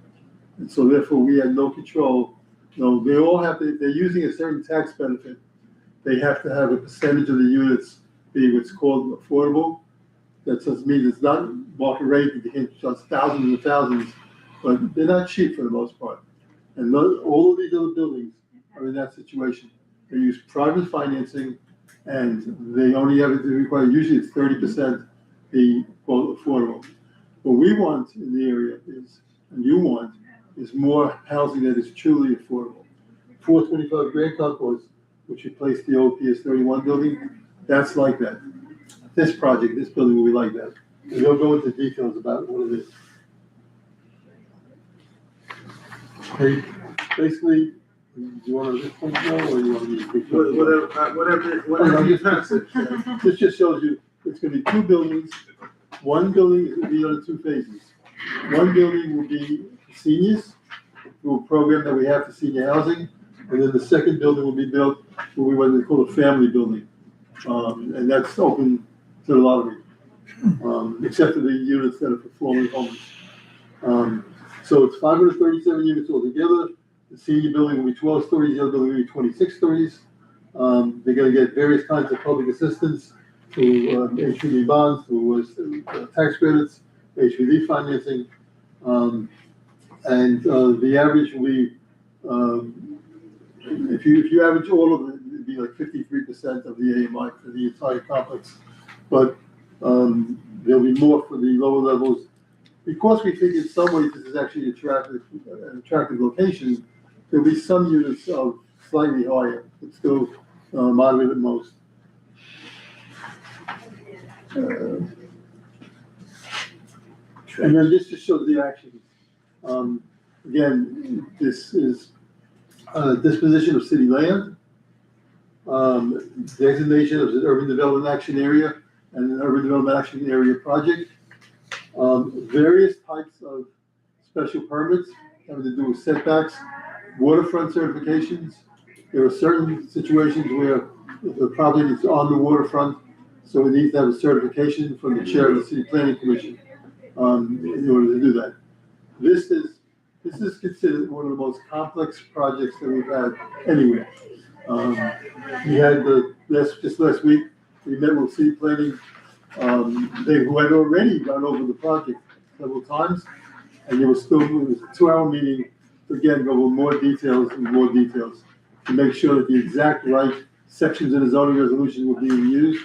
And so therefore we had no control. No, they all have to, they're using a certain tax benefit. They have to have a percentage of the units be what's called affordable. That just means it's not market rate, you can charge thousands and thousands, but they're not cheap for the most part. And all of these other buildings are in that situation. They use private financing and they only have it to require, usually it's 30% be quote affordable. What we want in the area is, and you want, is more housing that is truly affordable. 425 Grand Concourse, which replaced the old PS 31 building, that's like that. This project, this building will be like that. And they'll go into details about what it is. Okay, basically, do you want to just go or you want to use whatever you pass it. This just shows you it's going to be two buildings. One building will be on 2 phases. One building will be seniors, through a program that we have for senior housing, and then the second building will be built what we call a family building, and that's open to the lottery, except for the units that are for formerly homeless. So it's 537 units altogether. The senior building will be 12 stories, the other building will be 26 stories. They're going to get various kinds of public assistance through HPD bonds, through tax credits, HPD financing, and the average will be, if you average all of it, it'd be like 53% of the AMI for the entire complex. But there'll be more for the lower levels. Because we think in some ways this is actually an attractive location, there'll be some units of slightly higher, but still moderate at most. And then this just shows the actions. Again, this is disposition of city land, designation of the urban development action area and an urban development action area project. Various types of special permits having to do with setbacks, waterfront certifications. There are certain situations where the property is on the waterfront, so it needs to have a certification from the chair of the City Planning Commission in order to do that. This is considered one of the most complex projects that we've had anywhere. We had just last week, we met with City Planning. They had already gone over the project several times, and it was a 2-hour meeting to again go over more details and more details. to make sure that the exact right sections in the zoning resolution were being used.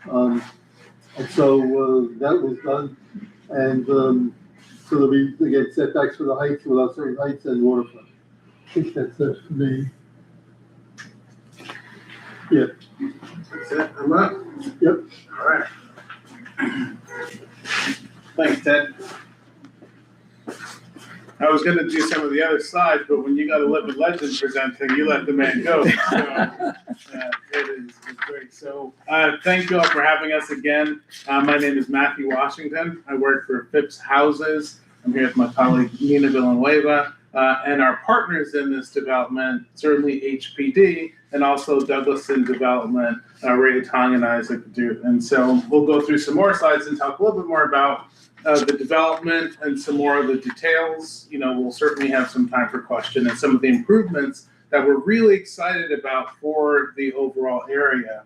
And so that was done. And so there'll be, again, setbacks for the heights, without certain heights and waterfront. I think that's it for me. Yeah. That's it, I'm up. Yep. All right. Thanks, Ted. I was gonna do some of the other slides, but when you got a living legend presenting, you let the man go. So, it's great. So, thank you all for having us again. My name is Matthew Washington. I work for Phipps Houses. I'm here with my colleague Nina Villanueva, and our partners in this development, certainly HPD, and also Douglaston Development, Ray Tong and Isaac do. And so we'll go through some more slides and talk a little bit more about the development and some more of the details. You know, we'll certainly have some time for question and some of the improvements that we're really excited about for the overall area.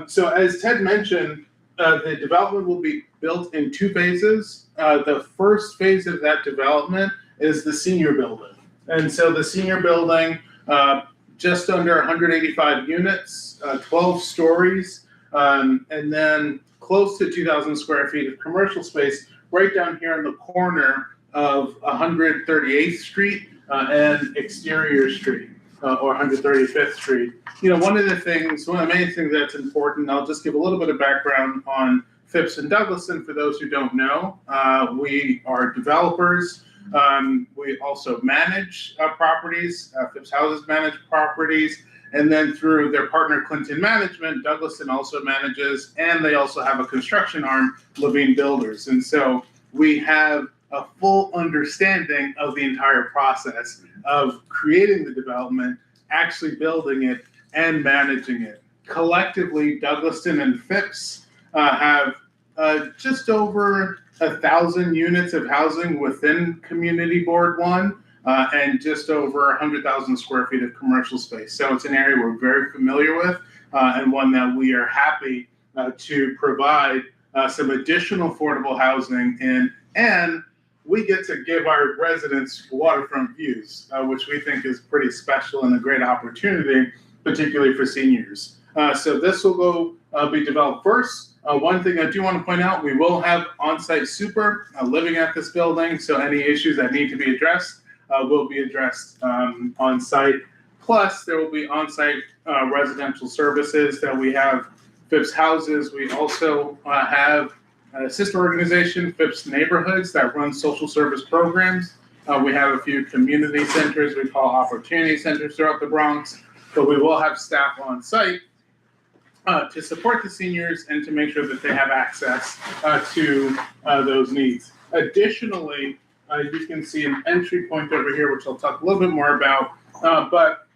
So as Ted mentioned, the development will be built in two phases. The first phase of that development is the senior building. And so the senior building, just under 185 units, 12 stories, and then close to 2,000 square feet of commercial space right down here in the corner of 138th Street and Exterior Street, or 135th Street. You know, one of the main things that's important, I'll just give a little bit of background on Phipps and Douglaston for those who don't know. We are developers. We also manage properties. Phipps Houses manage properties. And then through their partner Clinton Management, Douglaston also manages, and they also have a construction arm, Levine Builders. And so we have a full understanding of the entire process of creating the development, actually building it, and managing it. Collectively, Douglaston and Phipps have just over 1,000 units of housing within Community Board 1. And just over 100,000 square feet of commercial space. So it's an area we're very familiar with, and one that we are happy to provide some additional affordable housing in. And we get to give our residents waterfront views, which we think is pretty special and a great opportunity, particularly for seniors. So this will be developed first. One thing I do want to point out, we will have on-site super living at this building, so any issues that need to be addressed will be addressed on site. Plus, there will be on-site residential services that we have. Phipps Houses. We also have a sister organization, Phipps Neighborhoods, that runs social service programs. We have a few community centers we call opportunity centers throughout the Bronx. But we will have staff on site to support the seniors and to make sure that they have access to those needs. Additionally, you can see an entry point over here, which I'll talk a little bit more about, but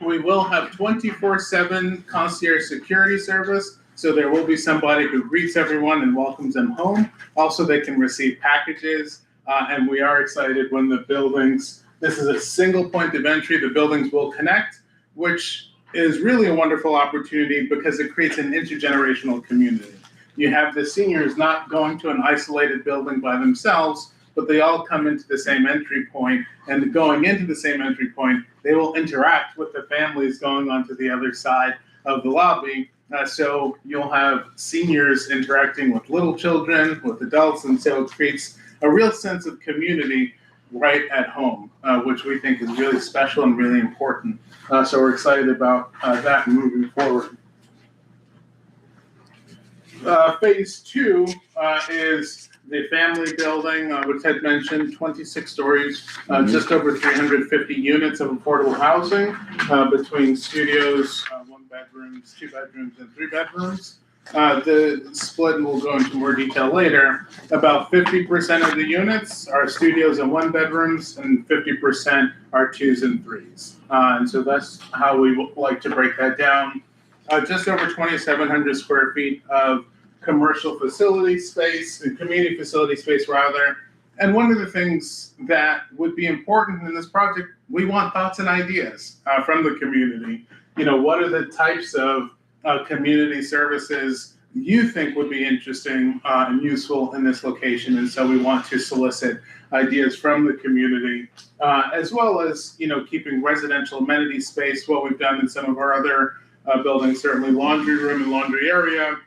we will have 24/7 concierge security service. So there will be somebody who greets everyone and welcomes them home. Also, they can receive packages, and we are excited when the buildings, this is a single point of entry, the buildings will connect, which is really a wonderful opportunity because it creates an intergenerational community. You have the seniors not going to an isolated building by themselves, but they all come into the same entry point, and going into the same entry point, they will interact with the families going onto the other side of the lobby. So you'll have seniors interacting with little children, with adults, and so it creates a real sense of community right at home, which we think is really special and really important. So we're excited about that moving forward. Phase 2 is the family building, which Ted mentioned, 26 stories, just over 350 units of affordable housing between studios, 1 bedrooms, 2 bedrooms, and 3 bedrooms. The split, and we'll go into more detail later, about 50% of the units are studios and 1 bedrooms, and 50% are 2s and 3s. And so that's how we like to break that down. Just over 2,700 square feet of commercial facility space, and community facility space rather. And one of the things that would be important in this project, we want thoughts and ideas from the community. You know, what are the types of community services you think would be interesting and useful in this location. And so we want to solicit ideas from the community, as well as, keeping residential amenity space, what we've done in some of our other buildings, certainly laundry room and laundry area.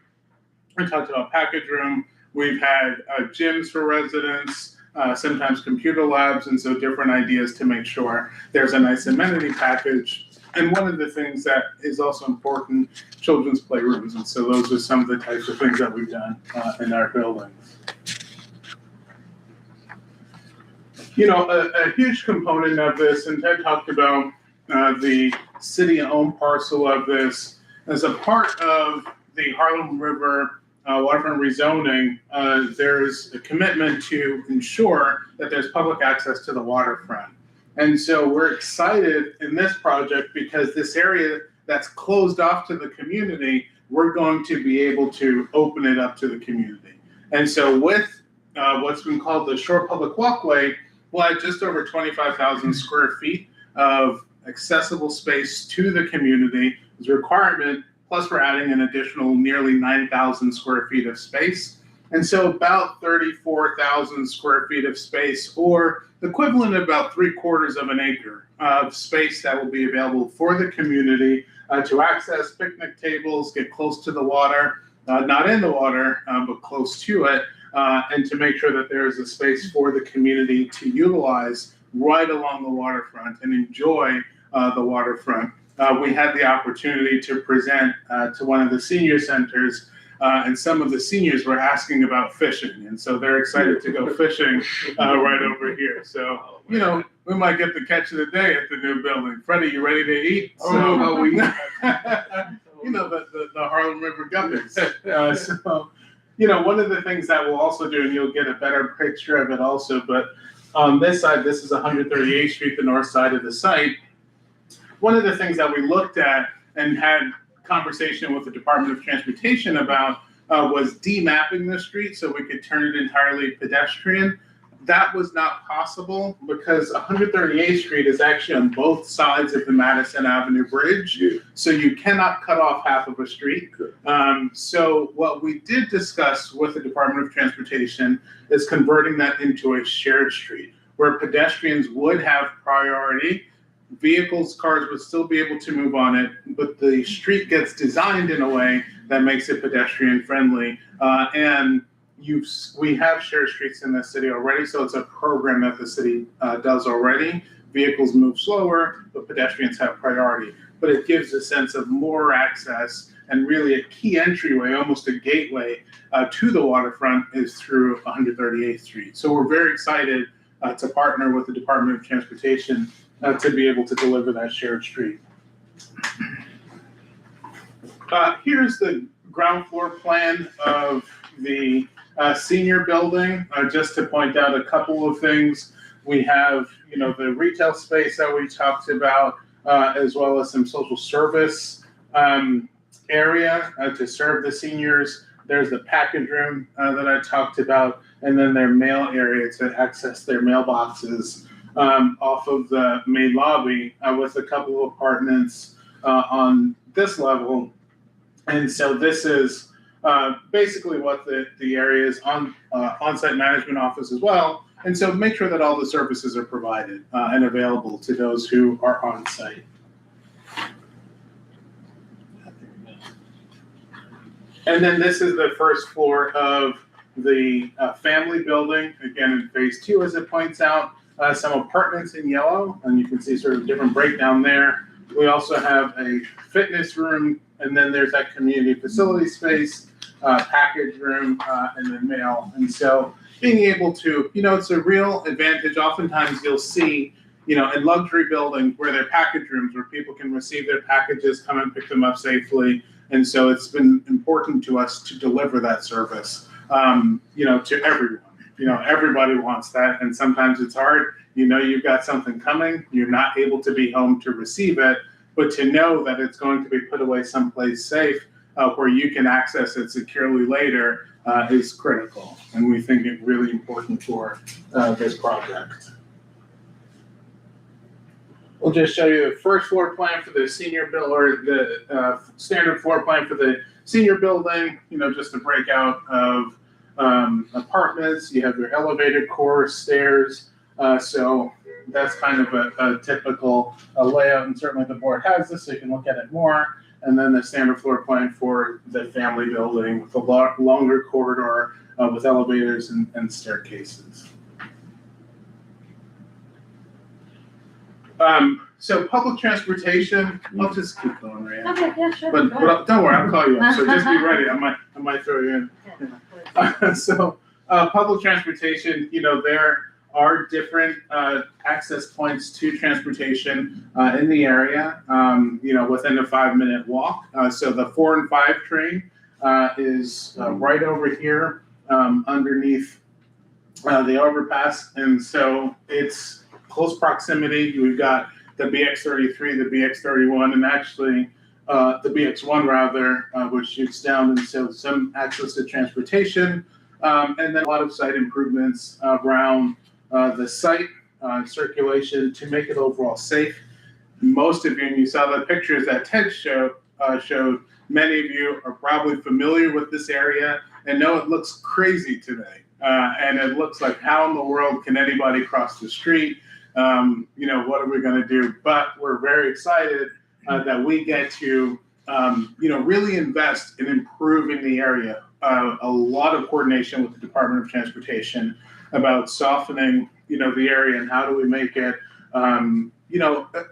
We talked about package room. We've had gyms for residents, sometimes computer labs, and so different ideas to make sure there's a nice amenity package. And one of the things that is also important, children's playrooms. And so those are some of the types of things that we've done in our buildings. A huge component of this, and Ted talked about the city-owned parcel of this, as a part of the Harlem River waterfront rezoning, there's a commitment to ensure that there's public access to the waterfront. And so we're excited in this project because this area that's closed off to the community, we're going to be able to open it up to the community. And so with what's been called the Shore Public Walkway, we'll add just over 25,000 square feet of accessible space to the community as a requirement, plus we're adding an additional nearly 9,000 square feet of space. And so about 34,000 square feet of space, or the equivalent of about 3/4 of an acre of space that will be available for the community to access picnic tables, get close to the water, not in the water, but close to it, and to make sure that there is a space for the community to utilize right along the waterfront and enjoy the waterfront. We had the opportunity to present to one of the senior centers, and some of the seniors were asking about fishing, and so they're excited to go fishing right over here. So, we might get the catch of the day at the new building. Freddie, you ready to eat? So, we the Harlem River guppies. So, one of the things that we'll also do, and you'll get a better picture of it also, but on this side, this is 138th Street, the north side of the site. One of the things that we looked at and had conversation with the Department of Transportation about was demapping the street so we could turn it entirely pedestrian. That was not possible because 138th Street is actually on both sides of the Madison Avenue Bridge. So you cannot cut off half of a street. So what we did discuss with the Department of Transportation is converting that into a shared street where pedestrians would have priority. Vehicles, cars would still be able to move on it, but the street gets designed in a way that makes it pedestrian friendly. And we have shared streets in the city already, so it's a program that the city does already. Vehicles move slower, but pedestrians have priority. But it gives a sense of more access, and really a key entryway, almost a gateway to the waterfront is through 138th Street. So we're very excited to partner with the Department of Transportation to be able to deliver that shared street. Here's the ground floor plan of the senior building. Just to point out a couple of things, we have the retail space that we talked about, as well as some social service area to serve the seniors. There's the package room that I talked about, and then their mail area to access their mailboxes off of the main lobby with a couple of apartments on this level. And so this is basically what the area is on-site management office as well. And so make sure that all the services are provided and available to those who are on site. And then this is the first floor of the family building, again in phase 2, as it points out. Some apartments in yellow, and you can see sort of different breakdown there. We also have a fitness room, and then there's that community facility space, package room, and then mail. And so being able to, it's a real advantage. Oftentimes you'll see, in luxury buildings where there are package rooms where people can receive their packages, come and pick them up safely. And so it's been important to us to deliver that service, to everyone. Everybody wants that, and sometimes it's hard. You've got something coming, you're not able to be home to receive it, but to know that it's going to be put away someplace safe where you can access it securely later is critical, and we think it's really important for this project. We'll just show you the first floor plan for the senior bill, or the standard floor plan for the senior building, just a breakout of apartments. You have your elevated core, stairs. So that's kind of a typical layout, and certainly the board has this, so you can look at it more. And then the standard floor plan for the family building with a longer corridor with elevators and staircases. So public transportation, I'll just keep going, right? Okay, yeah, sure. But don't worry, I'll call you up, so just be ready, I might throw you in. So, public transportation, there are different access points to transportation in the area, within a 5-minute walk. So the 4 and 5 train is right over here underneath the overpass, and so it's close proximity. We've got the BX33, the BX31, and actually the BX1 rather, which shoots down, and so some access to transportation, and then a lot of site improvements around the site circulation to make it overall safe. Most of you, and you saw the pictures that Ted showed, many of you are probably familiar with this area and know it looks crazy today. And it looks like, how in the world can anybody cross the street? What are we going to do? But we're very excited that we get to, really invest in improving the area. A lot of coordination with the Department of Transportation about softening, the area, and how do we make it,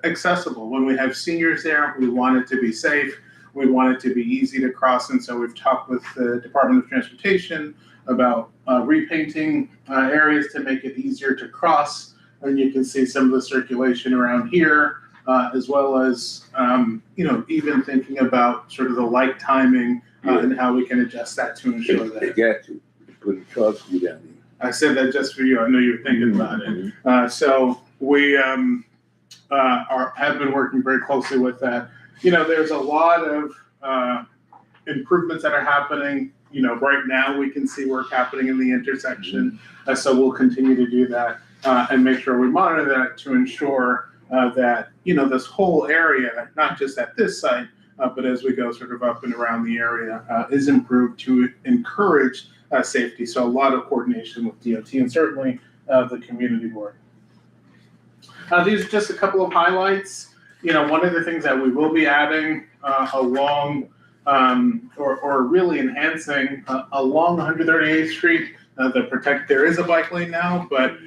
accessible. When we have seniors there, we want it to be safe. We want it to be easy to cross. And so we've talked with the Department of Transportation about repainting areas to make it easier to cross. And you can see some of the circulation around here, as well as, even thinking about sort of the light timing and how we can adjust that to ensure that. They got to put a truck down there. I said that just for you. I know you're thinking about it. So we have been working very closely with that. There's a lot of improvements that are happening. Right now we can see work happening in the intersection. So we'll continue to do that and make sure we monitor that to ensure that, this whole area, not just at this site, but as we go sort of up and around the area, is improved to encourage safety. So a lot of coordination with DOT and certainly the community board. These are just a couple of highlights. One of the things that we will be adding along or really enhancing along 138th Street, there is a bike lane now, but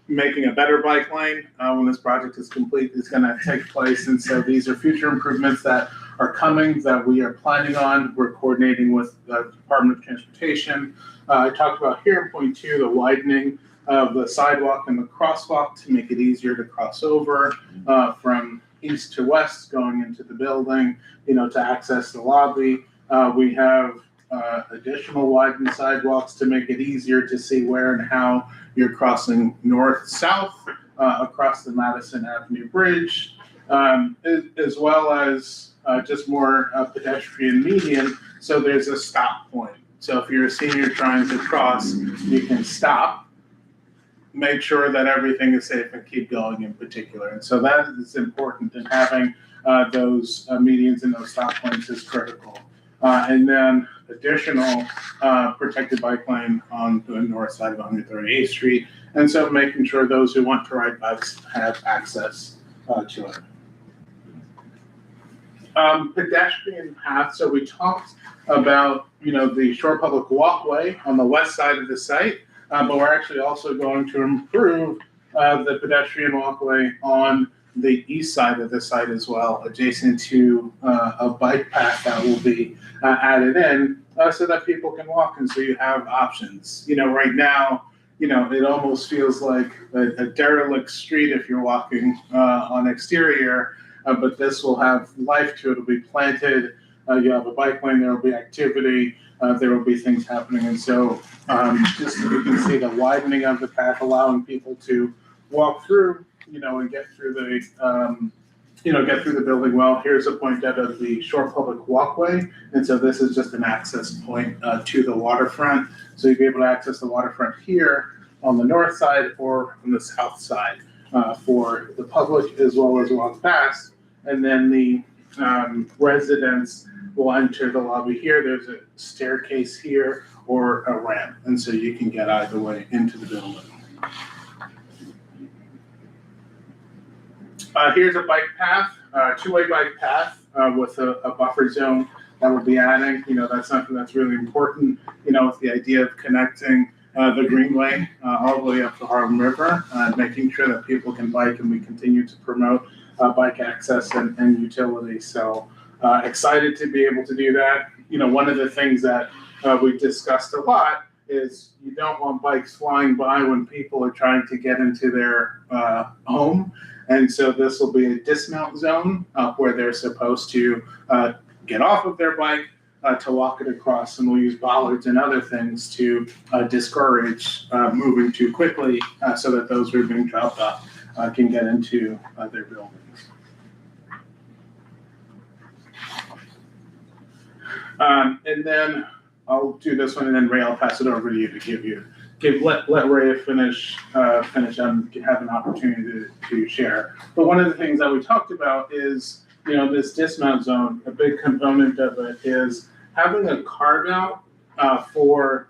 making a better bike lane when this project is complete is going to take place. And so these are future improvements that are coming that we are planning on. We're coordinating with the Department of Transportation. I talked about here in point 2, the widening of the sidewalk and the crosswalk to make it easier to cross over from east to west going into the building, to access the lobby. We have additional widened sidewalks to make it easier to see where and how you're crossing north-south across the Madison Avenue Bridge, as well as just more pedestrian median. So there's a stop point. So if you're a senior trying to cross, you can stop, make sure that everything is safe, and keep going in particular. And so that is important, and having those medians and those stop points is critical. And then additional protected bike lane on the north side of 138th Street. And so making sure those who want to ride bikes have access to it. Pedestrian path. So we talked about, the Shore Public Walkway on the west side of the site, but we're actually also going to improve the pedestrian walkway on the east side of the site as well, adjacent to a bike path that will be added in so that people can walk, and so you have options. Right now, it almost feels like a derelict street if you're walking on exterior, but this will have life to it. It'll be planted. You have a bike lane, there will be activity, there will be things happening. And so just so you can see the widening of the path, allowing people to walk through, and get through the building well. Here's a point out of the Shore Public Walkway. And so this is just an access point to the waterfront. So you'll be able to access the waterfront here on the north side or on the south side. for the public as well as walk past. And then the residents will enter the lobby here. There's a staircase here or a ramp, and so you can get either way into the building. Here's a bike path, two-way bike path with a buffer zone that we'll be adding. That's something that's really important, with the idea of connecting the Greenway all the way up the Harlem River, making sure that people can bike, and we continue to promote bike access and utility. So excited to be able to do that. One of the things that we've discussed a lot is you don't want bikes flying by when people are trying to get into their home. And so this will be a dismount zone where they're supposed to get off of their bike to walk it across, and we'll use bollards and other things to discourage moving too quickly so that those who are being dropped off can get into their buildings. And then I'll do this one, and then Ray, I'll pass it over to you to let Ray finish and have an opportunity to share. But one of the things that we talked about is, this dismount zone. A big component of it is having a carve out for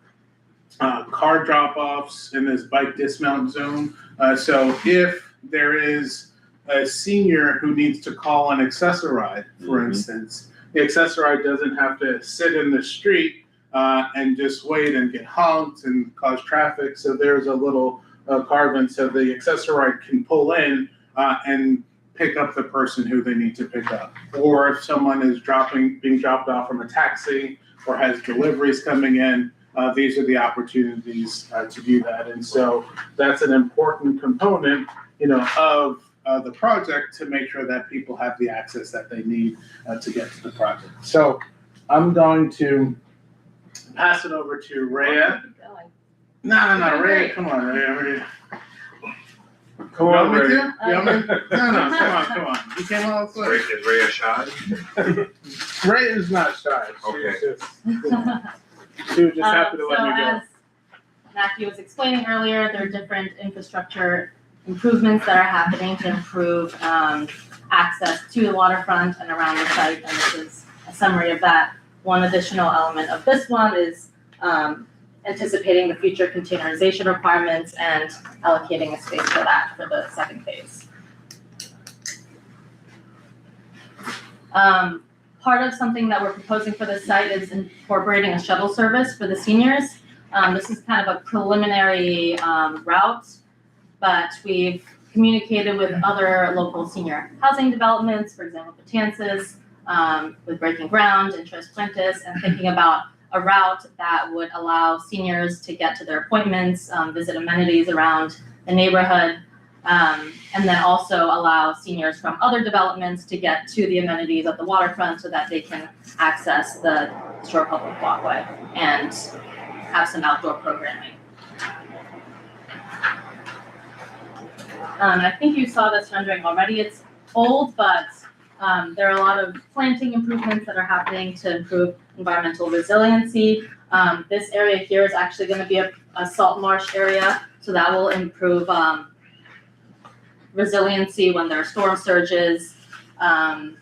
car drop-offs in this bike dismount zone. So if there is a senior who needs to call an Accessoride, for instance, the Accessoride doesn't have to sit in the street and just wait and get honked and cause traffic. So there's a little carve-in so the Accessoride can pull in and pick up the person who they need to pick up. Or if someone is being dropped off from a taxi or has deliveries coming in, these are the opportunities to do that. And so that's an important component, of the project to make sure that people have the access that they need to get to the project. So I'm going to pass it over to Rhea. No, Rhea, come on, Rhea. Come on, Ray. No, come on. You came all the way. Is Rhea shy? Ray is not shy. Okay. She was just happy to let me go. As Matthew was explaining earlier, there are different infrastructure improvements that are happening to improve access to the waterfront and around the site, and this is a summary of that. One additional element of this one is anticipating the future containerization requirements and allocating a space for that for the second phase. Part of something that we're proposing for this site is incorporating a shuttle service for the seniors. This is kind of a preliminary route, but we've communicated with other local senior housing developments, for example, Betances, with Breaking Ground and Tres Puentes, and thinking about a route that would allow seniors to get to their appointments, visit amenities around the neighborhood, and then also allow seniors from other developments to get to the amenities at the waterfront so that they can access the Shore Public Walkway and have some outdoor programming. I think you saw this rendering already. It's old, but there are a lot of planting improvements that are happening to improve environmental resiliency. This area here is actually going to be a salt marsh area, so that will improve resiliency when there are storm surges. And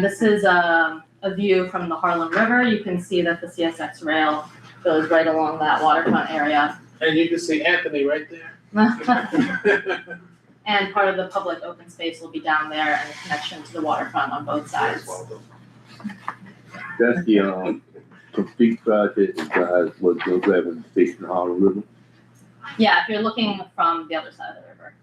this is a view from the Harlem River. You can see that the CSX rail goes right along that waterfront area. And you can see Anthony right there. And part of the public open space will be down there and the connection to the waterfront on both sides. That's the complete project that was no grabbing station Harlem River. Yeah, if you're looking from the other side of the river.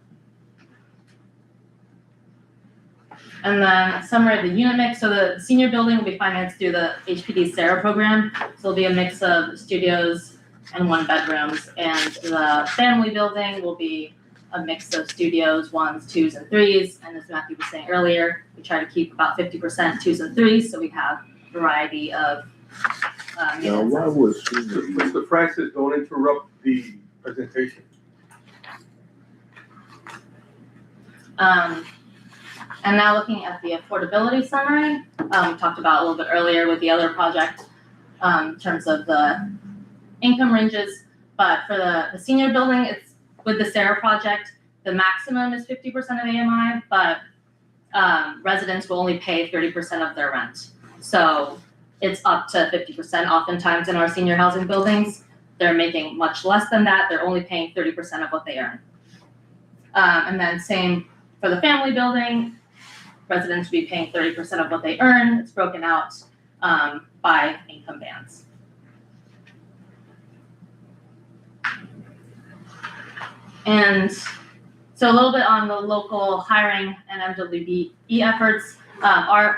And then a summary of the unit mix. So the senior building will be financed through the HPD SARA program. So it'll be a mix of studios and 1-bedrooms. And the family building will be a mix of studios, 1s, 2s, and 3s. And as Matthew was saying earlier, we try to keep about 50% 2s and 3s, so we have a variety of Now, units. why was Mr. Francis, don't interrupt the presentation. And now looking at the affordability summary, we talked about a little bit earlier with the other project in terms of the income ranges, But for the senior building, it's with the Sarah project, the maximum is 50% of AMI, but residents will only pay 30% of their rent. So it's up to 50%. Oftentimes in our senior housing buildings, they're making much less than that. They're only paying 30% of what they earn. And then same for the family building, residents will be paying 30% of what they earn. It's broken out by income bands. And so a little bit on the local hiring and MWBE efforts.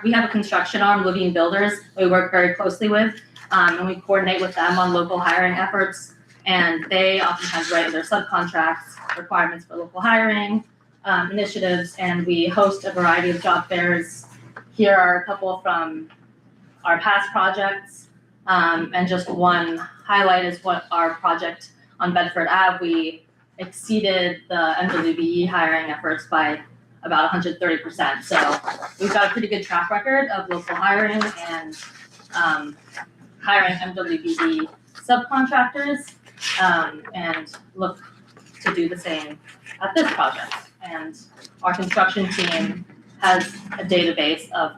We have a construction arm, Living Builders, we work very closely with, and we coordinate with them on local hiring efforts. And they oftentimes write their subcontracts, requirements for local hiring, initiatives, and we host a variety of job fairs. Here are a couple from our past projects, and just one highlight is what our project on Bedford Ave, we exceeded the MWBE hiring efforts by about 130%. So we've got a pretty good track record of local hiring and hiring MWBE subcontractors, and look to do the same at this project. And our construction team has a database of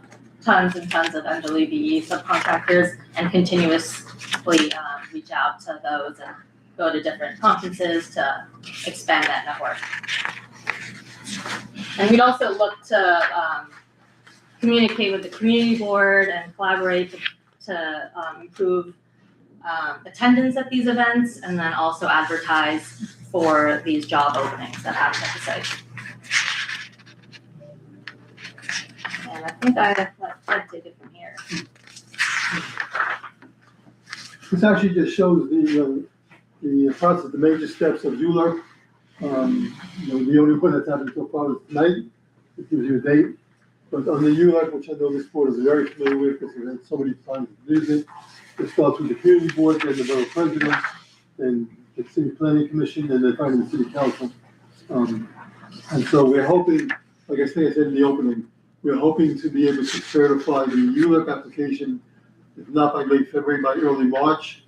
tons and tons of MWBE subcontractors and continuously reach out to those and go to different conferences to expand that network. And we'd also look to communicate with the community board and collaborate to improve attendance at these events, and then also advertise for these job openings that happen at the site. And I think I'd take it from here. This actually just shows the process, the major steps of ULURP. The only one that's happened so far is tonight. It gives you a date. But on the ULURP, which I know this board is very familiar with because we've had so many times to use it, it starts with the community board, then the borough president, then the city planning commission, and then finally the city council. And so we're hoping, like I said in the opening, we're hoping to be able to certify the ULURP application, if not by late February, by early March.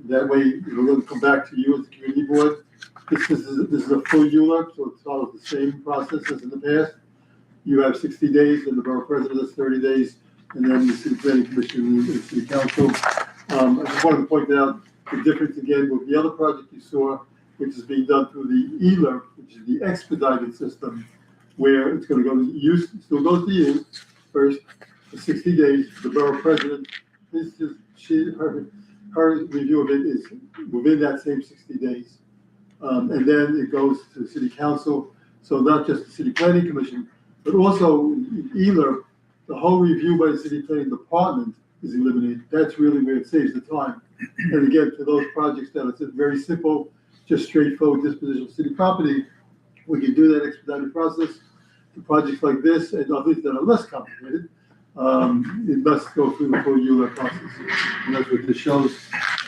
That way, we're going to come back to you as the community board. This is a full ULURP, so it follows the same process as in the past. You have 60 days, and the borough president has 30 days, and then the city planning commission and the city council. I just wanted to point out the difference again with the other project you saw, which is being done through the ELURP, which is the expedited system, where it's going to go to you, still goes to you first for 60 days. The borough president, her review of it is within that same 60 days. And then it goes to the city council. So not just the city planning commission, but also in ELURP, the whole review by the city planning department is eliminated. That's really where it saves the time. And again, for those projects that are very simple, just straightforward disposition of city property, we can do that expedited process. For projects like this and others that are less complicated, it must go through the full ULURP process. And that's what this shows.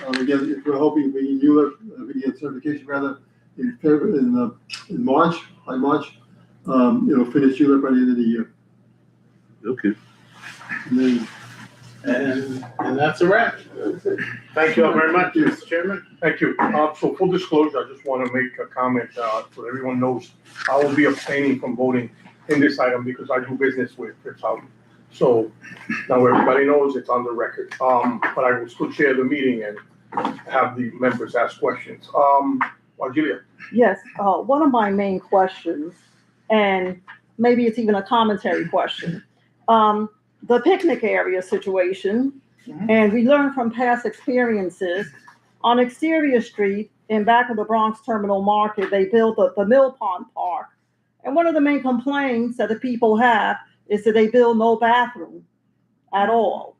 Again, if we're hoping we get ULURP, we get certification rather in February, in March, by March, finish ULURP by the end of the year. Okay. And that's a wrap. Thank you all very much, Mr. Chairman. Thank you. So full disclosure, I just want to make a comment so everyone knows I will be abstaining from voting in this item because I do business with Fritz Houghton. So now everybody knows it's on the record. But I will still chair the meeting and have the members ask questions. Julia. Yes, one of my main questions, and maybe it's even a commentary question, the picnic area situation, and we learned from past experiences on Exterior Street in back of the Bronx Terminal Market, they built the Mill Pond Park. And one of the main complaints that the people have is that they build no bathroom at all.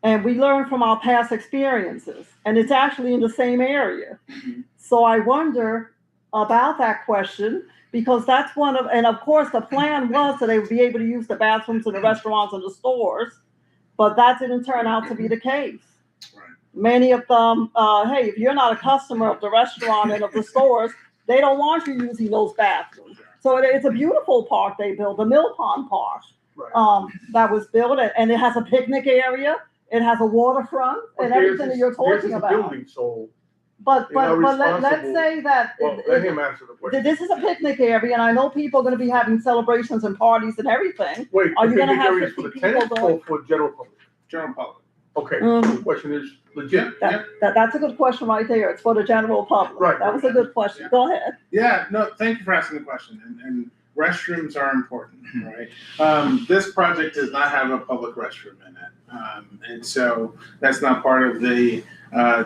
And we learned from our past experiences, and it's actually in the same area. So I wonder about that question, because that's and of course the plan was that they would be able to use the bathrooms in the restaurants and the stores, but that didn't turn out to be the case. Right. Many of them, hey, if you're not a customer of the restaurant and of the stores, they don't want you using those bathrooms. So it's a beautiful park they built, the Mill Pond Park, that was built, and it has a picnic area, it has a waterfront, and everything that you're talking about. Building, so But They're not let's responsible. say that Well, let him answer the question. this is a picnic area, and I know people are gonna be having celebrations and parties and everything. Wait, Are the you gonna picnic have area is for 50 the tenants people going? or for general public? General public. Okay, Mhm. the question is legit. That's a good question right there. It's for the general public. Right. That was a good question. Go ahead. Yeah, no, thank you for asking the question, and restrooms are important, right? This project does not have a public restroom in it, and so that's not part of the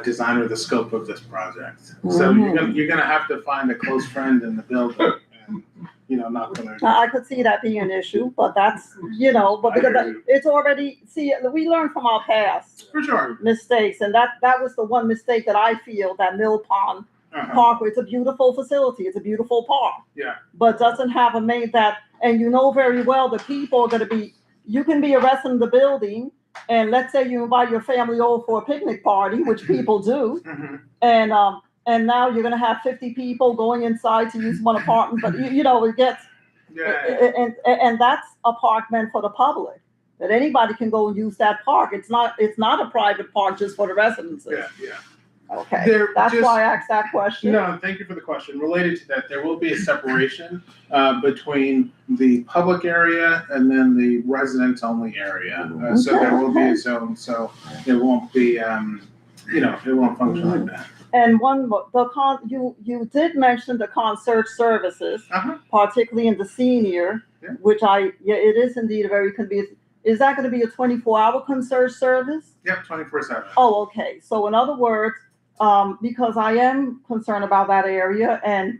design or the scope of this project. So you're gonna have to find a close friend in the building, and knock on their door. Now, I could see that being an issue, but that's, but because it's already, we learn from our past For sure. mistakes, and that was the one mistake that I feel that Mill Pond Parkway, it's a beautiful facility, it's a beautiful park. Yeah. But doesn't have a main that, and you know very well the people are gonna be, you can be a resident of the building, and let's say you invite your family over for a picnic party, which people do, and now you're gonna have 50 people going inside to use one apartment, but it gets, and that's a park meant for the public, that anybody can go and use that park. It's not a private park just for the residences. Yeah. Okay, that's why I asked that question. No, thank you for the question. Related to that, there will be a separation between the public area and then the residents-only area. So there will be a zone, so it won't be, it won't function like that. And you did mention the concierge services, particularly in the senior, which it is indeed a very convenient. Is that going to be a 24-hour concierge service? Yep, 24/7. Oh, okay. So in other words, because I am concerned about that area, and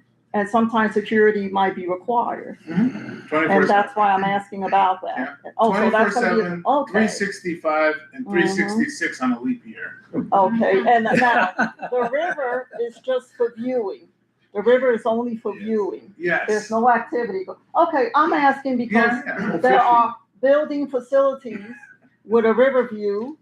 sometimes security might be required, and that's why I'm asking about that. Yeah. Oh, so that's going to be 24/7, 365, and 366 on a leap year. Okay, and now the river is just for viewing. The river is only for viewing. Yes. There's no activity. Okay, I'm asking because there are building facilities with a river view.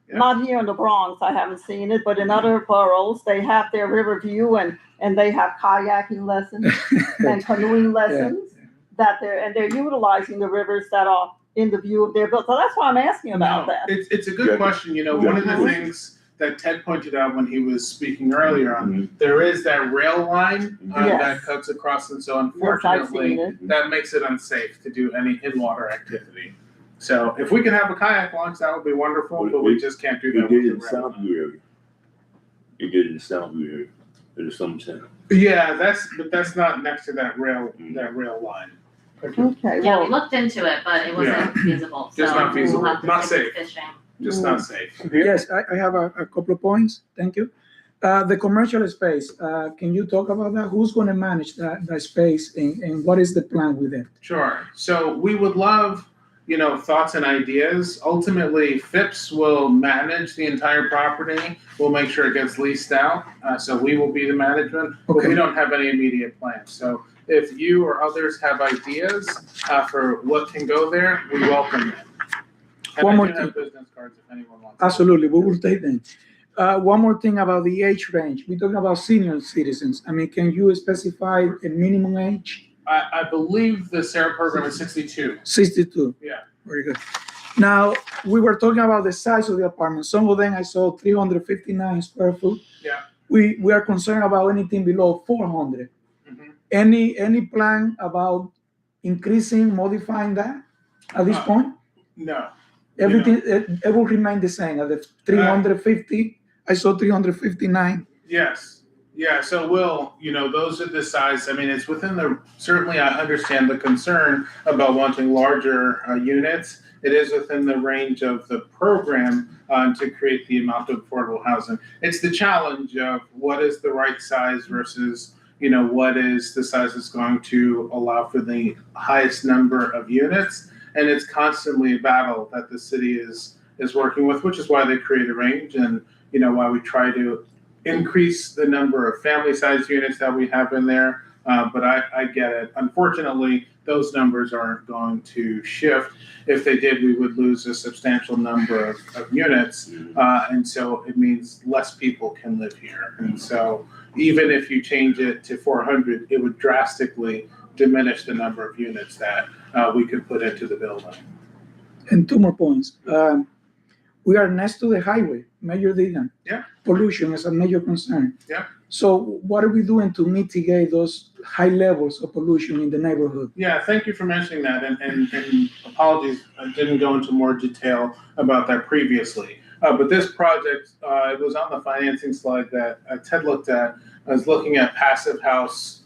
Not here in the Bronx, I haven't seen it, but in other boroughs, they have their river view and they have kayaking lessons and canoeing lessons that they're utilizing the rivers that are in the view of their building. So that's why I'm asking about that. It's a good question. One of the things that Ted pointed out when he was speaking earlier on, there is that rail line that cuts across, and so unfortunately, that makes it unsafe to do any in-water activity. So if we can have a kayak launch, that would be wonderful, but we just can't do that. You did it in Southview area. You did it in Southview area, in the summertime. Yeah, but that's not next to that rail line. Okay. Yeah, we looked into it, but it wasn't feasible. Just not feasible. We'll have to Not stick with safe. fishing. Just not safe. Yes, I have a couple of points. Thank you. The commercial space, can you talk about that? Who's going to manage that space, and what is the plan with it? Sure. So we would love, thoughts and ideas. Ultimately, Phipps will manage the entire property. We'll make sure it gets leased out. So we will be the management, but we don't have any immediate plans. So if you or others have ideas for what can go there, we welcome them. And One I more do have thing. business cards if anyone wants. Absolutely, we will take them. One more thing about the age range. We're talking about senior citizens. I mean, can you specify a minimum age? I believe the SARA program is 62. 62. Yeah. Very good. Now, we were talking about the size of the apartment. Some of them I saw 359 square foot. Yeah. We are concerned about anything below 400. Any plan about increasing, modifying that at this point? No. Everything, it will remain the same at the 350. I saw 359. Yes. Yeah, so those are the size. I mean, it's within certainly I understand the concern about wanting larger units. It is within the range of the program to create the amount of affordable housing. It's the challenge of what is the right size versus, what is the size that's going to allow for the highest number of units. And it's constantly a battle that the city is working with, which is why they create a range and, why we try to increase the number of family-sized units that we have in there. But I get it. Unfortunately, those numbers aren't going to shift. If they did, we would lose a substantial number of units. And so it means less people can live here. And so even if you change it to 400, it would drastically diminish the number of units that we could put into the building. And two more points. we are next to the highway, Major Deegan. Yeah. Pollution is a major concern. Yeah. So what are we doing to mitigate those high levels of pollution in the neighborhood? Yeah, thank you for mentioning that, and apologies, I didn't go into more detail about that previously. But this project, it was on the financing slide that Ted looked at. I was looking at passive house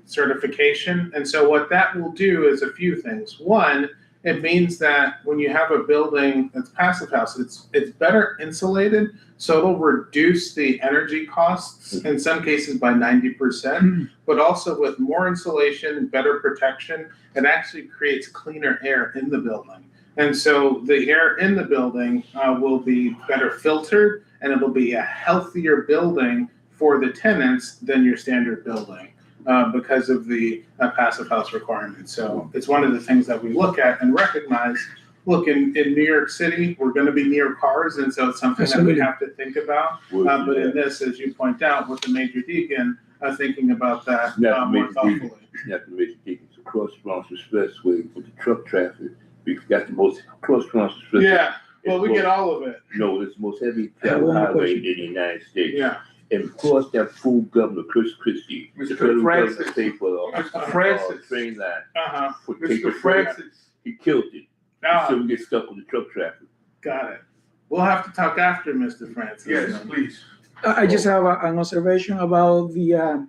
certification, and so what that will do is a few things. One, it means that when you have a building that's passive house, it's better insulated, so it'll reduce the energy costs in some cases by 90%, but also with more insulation, better protection, it actually creates cleaner air in the building. And so the air in the building will be better filtered, and it'll be a healthier building for the tenants than your standard building. Because of the passive house requirement. So it's one of the things that we look at and recognize. Look, in New York City, we're going to be near cars, and so it's something that we have to think about. But in this, as you point out, with the Major Deegan, thinking about that more thoughtfully. Not to Major Deegan, it's across Bronx Expressway with the truck traffic. We've got the most across Bronx Expressway. Yeah, well, we get all of it. No, it's the most heavy travel highway in the United States. Yeah. And of course, that fool governor, Chris Christie, the federal government paid for the train line. Mr. Francis. He killed it. So we get stuck with the truck traffic. Got it. We'll have to talk after Mr. Francis. Yes, please. I just have an observation about the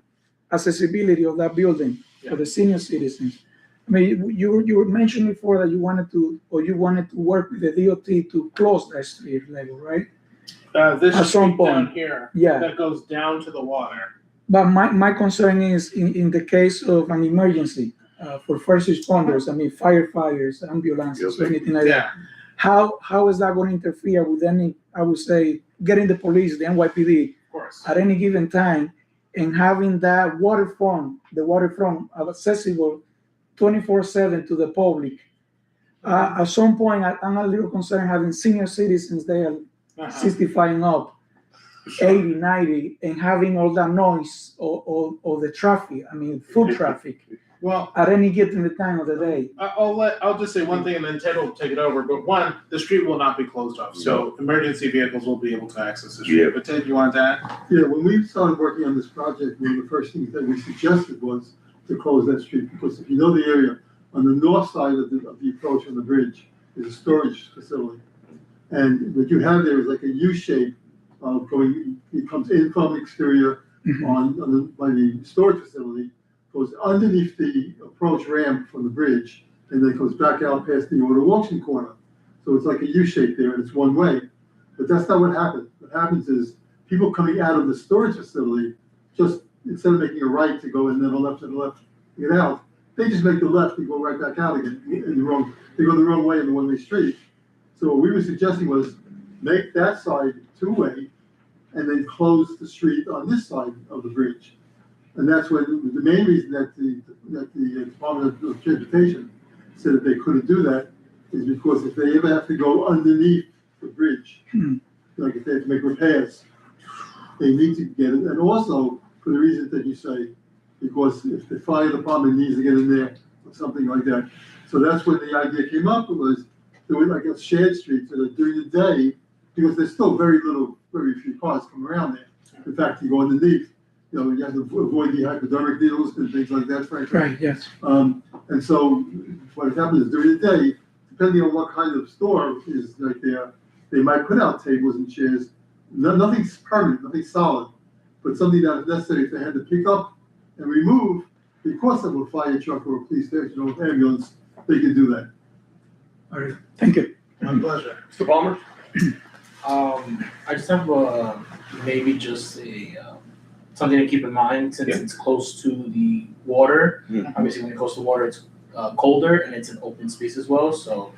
accessibility of that building for the senior citizens. I mean, you were mentioning before that you wanted to work with the DOT to close that street level, right? This At some street point, down here, yeah. that goes down to the water. But my concern is in the case of an emergency for first responders, I mean firefighters, ambulances, or anything like that. How is that going to interfere with any, I would say, getting the police, the NYPD, Of course. at any given time and having that waterfront accessible 24/7 to the public? At some point, I'm a little concerned having senior citizens there 65 and up, 80, 90, and having all that noise or the traffic, I mean, foot traffic, Well, at any given time of the day. I'll just say one thing and then Ted will take it over. But one, the street will not be closed off. So emergency vehicles will be able to access the street. Yeah. But Ted, you want that? Yeah, when we started working on this project, one of the first things that we suggested was to close that street, because if you know the area, on the north side of the approach on the bridge is a storage facility. And what you have there is like a U shape going, it comes in from exterior by the storage facility, goes underneath the approach ramp from the bridge, and then goes back out past the auto auction corner. So it's like a U shape there, and it's one way. But that's not what happens. What happens is people coming out of the storage facility, just instead of making a right to go and then a left and a left to get out, they just make the left and go right back out again they go the wrong way in the one-way street. So what we were suggesting was make that side two-way and then close the street on this side of the bridge. And that's when the main reason that the Department of Transportation said that they couldn't do that is because if they ever have to go underneath the bridge, like if they have to make repairs, they need to get it. And also for the reasons that you say, because if the fire department needs to get in there or something like that. So that's when the idea came up, was doing like a shared street so that during the day, because there's still very few cars come around there. In fact, you go underneath, you have to avoid the hypodermic needles and things like that, frankly. Right, yes. And so what happens is during the day, depending on what kind of store is right there, they might put out tables and chairs. Nothing's permanent, nothing solid, but something that is necessary if they had to pick up and remove because of a fire truck or a police station or ambulance, they can do that. All right, thank you. My pleasure. Mr. Palmer? I just have maybe just something to keep in mind since it's close to the water. Obviously, when it goes to water, it's colder and it's an open space as well. So,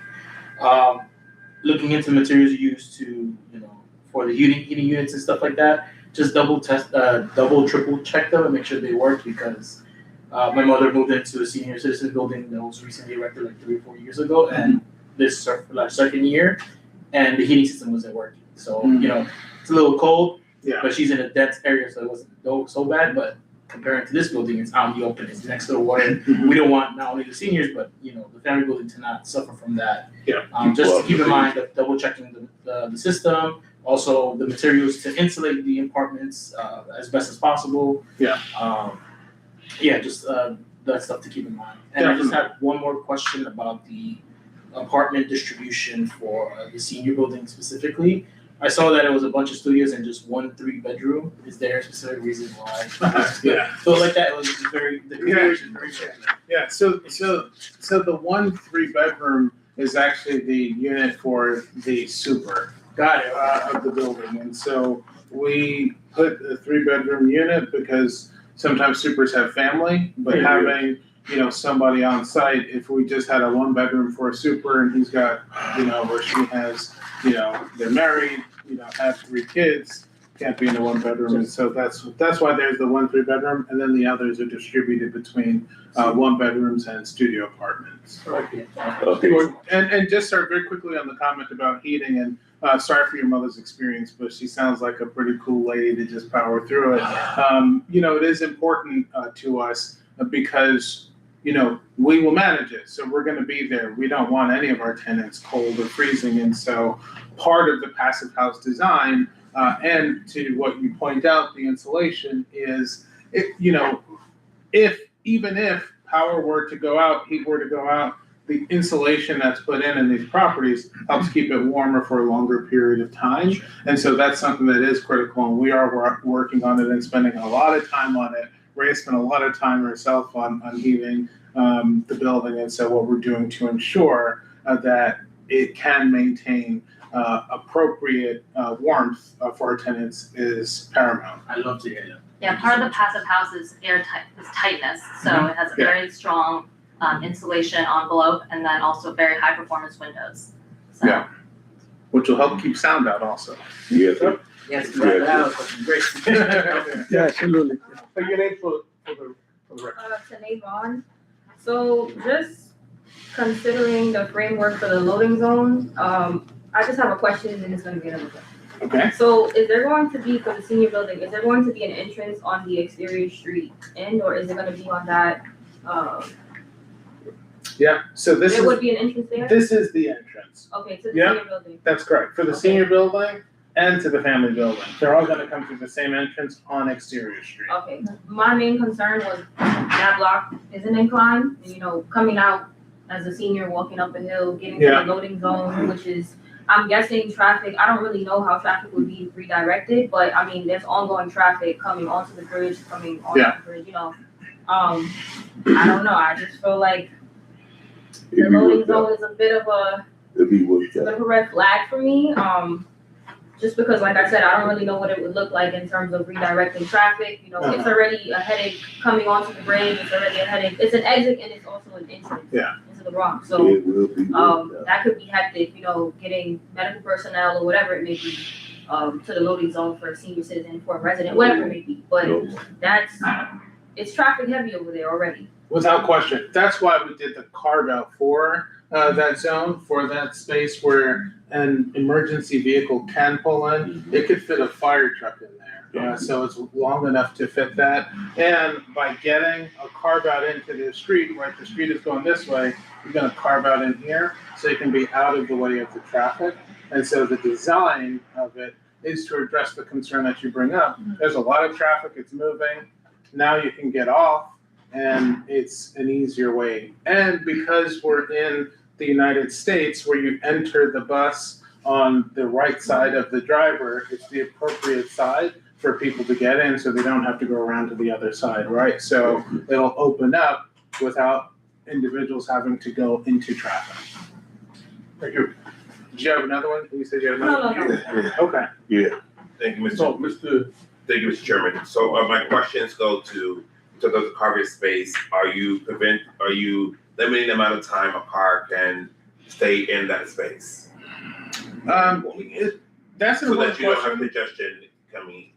looking into materials used to, for the heating units and stuff like that, just double, triple check them and make sure they work, because my mother moved into a senior citizen building that was recently erected like 3 or 4 years ago, and this second year, and the heating system wasn't working. So it's a little cold, but she's in a dense area, so it wasn't so bad. But comparing to this building, it's out in the open, it's next to the water. We don't want not only the seniors, but, you know, the family building to not suffer from that. Yeah. Just to keep in mind that double checking the system, also the materials to insulate the apartments, as best as possible. Yeah. Just that stuff to keep in mind. And I just had one more question about the apartment distribution for the senior building specifically. I saw that it was a bunch of studios and just 1 3-bedroom. Is there a specific reason why? Yeah. So like that, it was very, the configuration is very fair. Yeah, so the 1 3-bedroom is actually the unit for the super Got it. of the building. And so we put a 3-bedroom unit because sometimes supers have family, but having, you know, somebody on site, if we just had a 1-bedroom for a super and he's got, you know, or she has, you know, they're married, you know, have 3 kids, can't be in a 1-bedroom. And so that's why there's the 1 3-bedroom, and then the others are distributed between 1-bedrooms and studio apartments. Okay. And just start very quickly on the comment about heating, and sorry for your mother's experience, but she sounds like a pretty cool lady to just power through it. You know, it is important to us because, you know, we will manage it. So we're going to be there. We don't want any of our tenants cold or freezing. And so part of the passive house design, and to what you point out, the insulation is, you know, even if power were to go out, heat were to go out, the insulation that's put in these properties helps keep it warmer for a longer period of time. And so that's something that is critical, and we are working on it and spending a lot of time on it. Ray spent a lot of time herself on heating the building, and so what we're doing to ensure that it can maintain appropriate warmth for our tenants is paramount. I love to hear that. Yeah, part of the passive house is tightness, so it has a very strong insulation envelope and then also very high performance windows. So. Yeah, which will help keep sound out also. Yes. Yes, that house is great. Yeah, absolutely. So your name for the record. Tanae Vaughn. So just considering the framework for the loading zone, I just have a question and it's gonna be another question. Okay. So is there going to be, for the senior building, is there going to be an entrance on the exterior street end, or is it gonna be on that, Yeah, so this there is, would be an entrance there? this is the entrance. Okay, to the Yeah. senior building. That's correct. For the Okay. senior building and to the family building. They're all gonna come through the same entrance on exterior street. Okay, my main concern was that block is an incline, and, you know, coming out as a senior, walking up a hill, getting to Yeah. the loading zone, which is, I'm guessing traffic, I don't really know how traffic would be redirected, but I mean, there's ongoing traffic coming onto the bridge, coming onto the bridge, you know. I don't know, I just feel like the loading zone is a bit of a red flag for me. Just because, like I said, I don't really know what it would look like in terms of redirecting traffic. You know, it's already a headache coming onto the bridge. It's already a headache. It's an exit and it's also an entrance into the Bronx. So that could be hectic. You know, getting medical personnel or whatever it may be to the loading zone for a senior citizen, for a resident, whatever it may be. But it's traffic heavy over there already. Without question. That's why we did the carve out for that zone, for that space where an emergency vehicle can pull in. It could fit a fire truck in there. So it's long enough to fit that. And by getting a carve out into the street, right, the street is going this way, you're gonna carve out in here so you can be out of the way of the traffic. And so the design of it is to address the concern that you bring up. There's a lot of traffic, it's moving. Now you can get off and it's an easier way. And because we're in the United States where you enter the bus on the right side of the driver, it's the appropriate side for people to get in so they don't have to go around to the other side, right? So it'll open up without individuals having to go into traffic. Thank you. Did you have another one? You said you had another one? No. Okay. Yeah. Thank you, Mr. So, Thank you, Mr. Chairman. So my questions go to the carpet space. Are you limiting the amount of time a car can stay in that space? That's an So that important you don't have question. congestion coming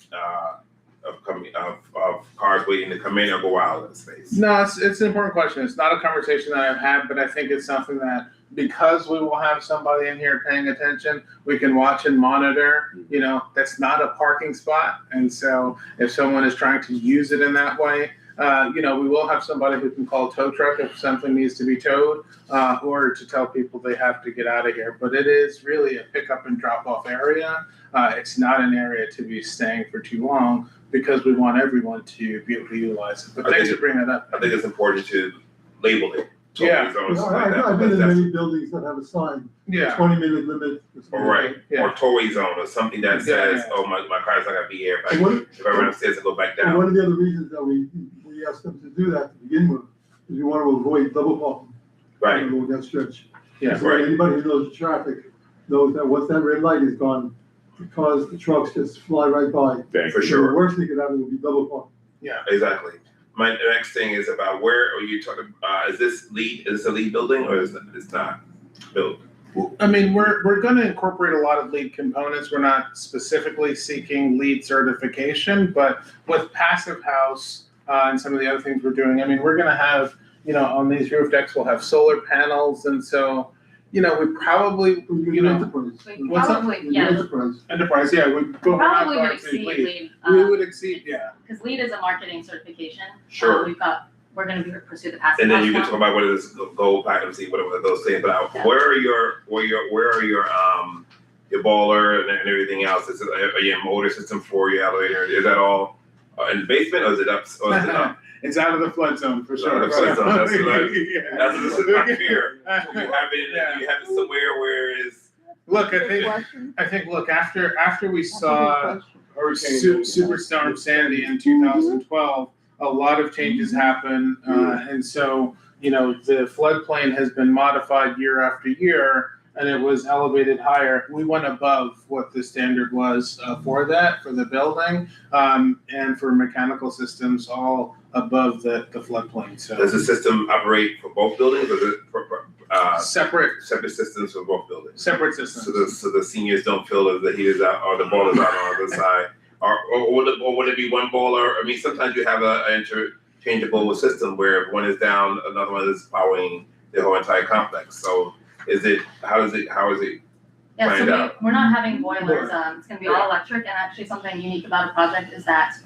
of cars waiting to come in or go out of the space? No, it's an important question. It's not a conversation that I've had, but I think it's something that, because we will have somebody in here paying attention, we can watch and monitor. You know, that's not a parking spot. And so if someone is trying to use it in that way, you know, we will have somebody who can call a tow truck if something needs to be towed, or to tell people they have to get out of here. But it is really a pickup and drop off area. It's not an area to be staying for too long, because we want everyone to be able to utilize it. But thanks for bringing that up. I think it's important to label it. Yeah. Zones, like that, I've been in because many buildings that have a sign, Yeah. 20-minute limit. right. Yeah. Or toy zone or something that says, Yeah. oh, my car's not gonna be here And one- if I run upstairs and go back And down. one of the other reasons that we asked them to do that to begin with, is we want to avoid double parking. Right. Along that stretch. Yeah. So anybody who knows the traffic knows that once that red light is gone, because the trucks just fly right by. For The sure. worst thing could happen would be double parking. Yeah. Exactly. My next thing is about where are you talking, is this a lead building or is it's not built? I mean, we're going to incorporate a lot of LEED components. We're not specifically seeking LEED certification, but with Passive House and some of the other things we're doing, I mean, we're going to have, you know, on these roof decks, we'll have solar panels. And so, you know, we probably, you know, Enterprise. what's up? Probably, yeah. Enterprise, yeah. Probably would exceed LEED. We would exceed, yeah. Because LEED is a marketing certification. Sure. We're gonna pursue the passive. And then house you can one. talk about what is gold, platinum, see whatever those things. But Yeah. where are your boiler and everything else? Is it are your motor system for your elevator? Is that all in the basement or is it up? Or is it up? It's out of the flood zone for Out sure. of the flood zone, that's Yeah. That's my fear. You have it somewhere where is. Look, I think. Look, after we saw Superstorm Sandy in 2012, a lot of changes happened, and so you know the floodplain has been modified year after year, and it was elevated higher. We went above what the standard was for the building, and for mechanical systems, all above the floodplain. So Does the system operate for both buildings or is it separate systems for both buildings? separate systems. So the seniors don't feel that the heat is out or the boiler's out on the other side? Or would it be one boiler? I mean, sometimes you have an interchangeable system where if one is down, another one is powering the whole entire complex. So how is it Yeah, planned so out? we're not having boilers, it's gonna be all electric, and actually something unique about the project is that,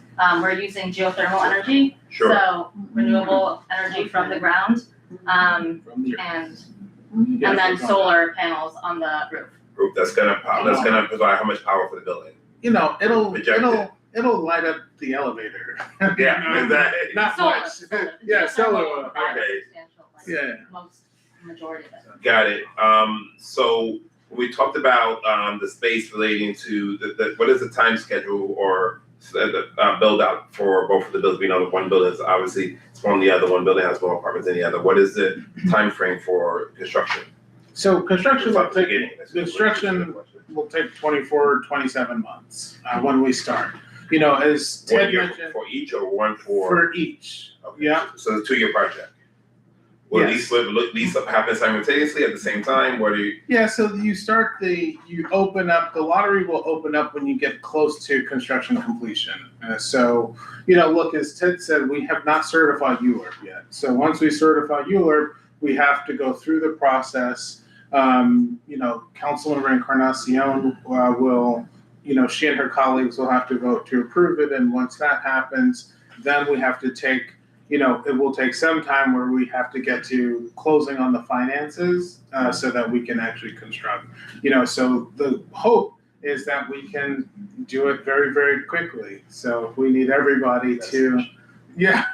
we're using geothermal energy. Sure. So renewable energy from the ground, and then solar panels on the roof. That's gonna provide how much power for the building? You know, Projected. it'll light up the elevator. Yeah, exactly. Not Solar, much. solar. Yeah, Geothermal solar. will provide a Okay. substantial, like, Yeah. majority of it. Got it. So we talked about the space relating to the what is the time schedule or the build out for both of the buildings? We know that one building is obviously smaller than the other. One building has more apartments than the other. What is the time frame for construction? So construction will take Beginning. construction will take 24, 27 months when we start. You know, as 1 Ted year mentioned, for each or one for? for each. Okay. Yeah. So it's a 2-year project. Will Yes. these happen simultaneously at the same time? What do you? Yeah, so you open up, the lottery will open up when you get close to construction completion. So, you know, look, as Ted said, we have not certified ULURP yet. So once we certify ULURP, we have to go through the process. You know, Councilmember Encarnacion will, you know, she and her colleagues will have to vote to approve it. And once that happens, then we have to take, you know, it will take some time where we have to get to closing on the finances so that we can actually construct. You know, so the hope is that we can do it very, very quickly. So we need everybody to, yeah,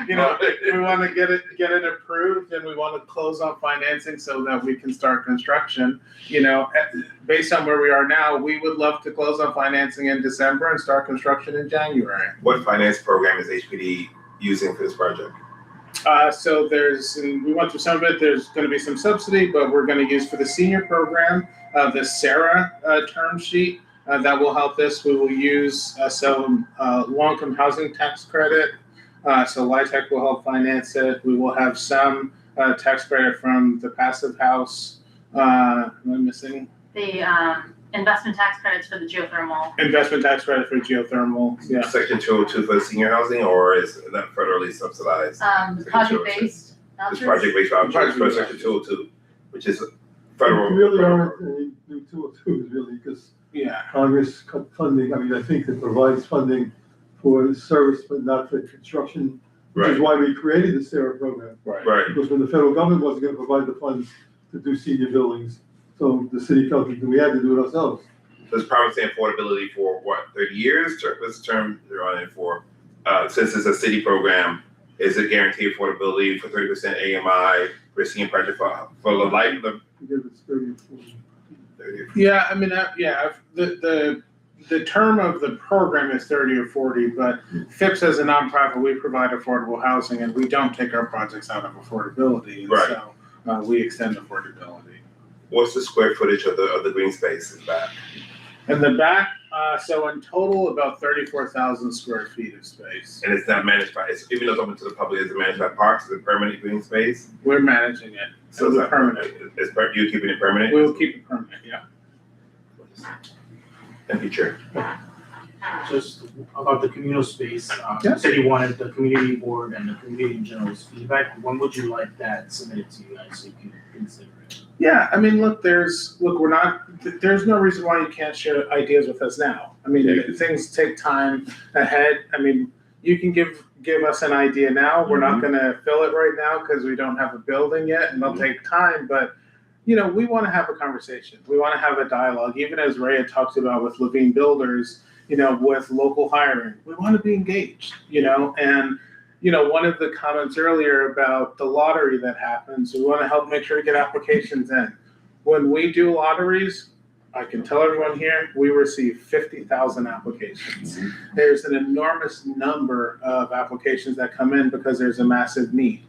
you know, we want to get it approved and we want to close on financing so that we can start construction. You know, based on where we are now, we would love to close on financing in December and start construction in January. What finance program is HPD using for this project? So and we went through some of it, there's going to be some subsidy, but we're going to use for the senior program, the SARA term sheet that will help this. We will use some long-term housing tax credit. So LIHTC will help finance it. We will have some tax credit from the Passive House. Am I missing? The investment tax credits for the geothermal. Investment tax credit for geothermal, yeah. Section 202 for the senior housing, or is that federally subsidized? Project-based It's vouchers. project-based vouchers for Project-based section 202, which is federal. There really aren't any new 202s really, because Yeah, Congress cut funding. I mean, I think it provides funding for service, but not for construction, which is Right, why we created the SARA program. right. Because when the federal government wasn't gonna provide the funds to do senior buildings, so the city felt that we had to do it ourselves. Does promising affordability for what, 30 years? What's the term they're on it for? Since it's a city program, is it guaranteed affordability for 30% AMI for a senior project for the life of the We give it 30 or 40. 30? yeah, I mean, the term of the program is 30 or 40, but FIPS as a nonprofit, we provide affordable housing and we don't take our projects out of affordability. And Right. so we extend affordability. What's the square footage of the green space in back? In the back, so in total, about 34,000 square feet of space. And it's not managed by, even though it's open to the public, is it managed by parks? Is it permanent green space? We're managing it, so it's it's not permanent. You keeping it permanent? We'll keep it permanent, yeah. Thank you, Chair. Just about the communal space, Yeah. you said you wanted the community board and the community in general's feedback. When would you like that submitted to you guys so you can consider it? Yeah, I mean, there's no reason why you can't share ideas with us now. I mean, things take time ahead. I mean, you can give us an idea now. We're not gonna fill it right now because we don't have a building yet and it'll take time, but we want to have a conversation. We want to have a dialogue, even as Rhea talks about with Levine Builders, with local hiring. We want to be engaged, and one of the comments earlier about the lottery that happens, we want to help make sure to get applications in. When we do lotteries, I can tell everyone here, we receive 50,000 applications. There's an enormous number of applications that come in because there's a massive need.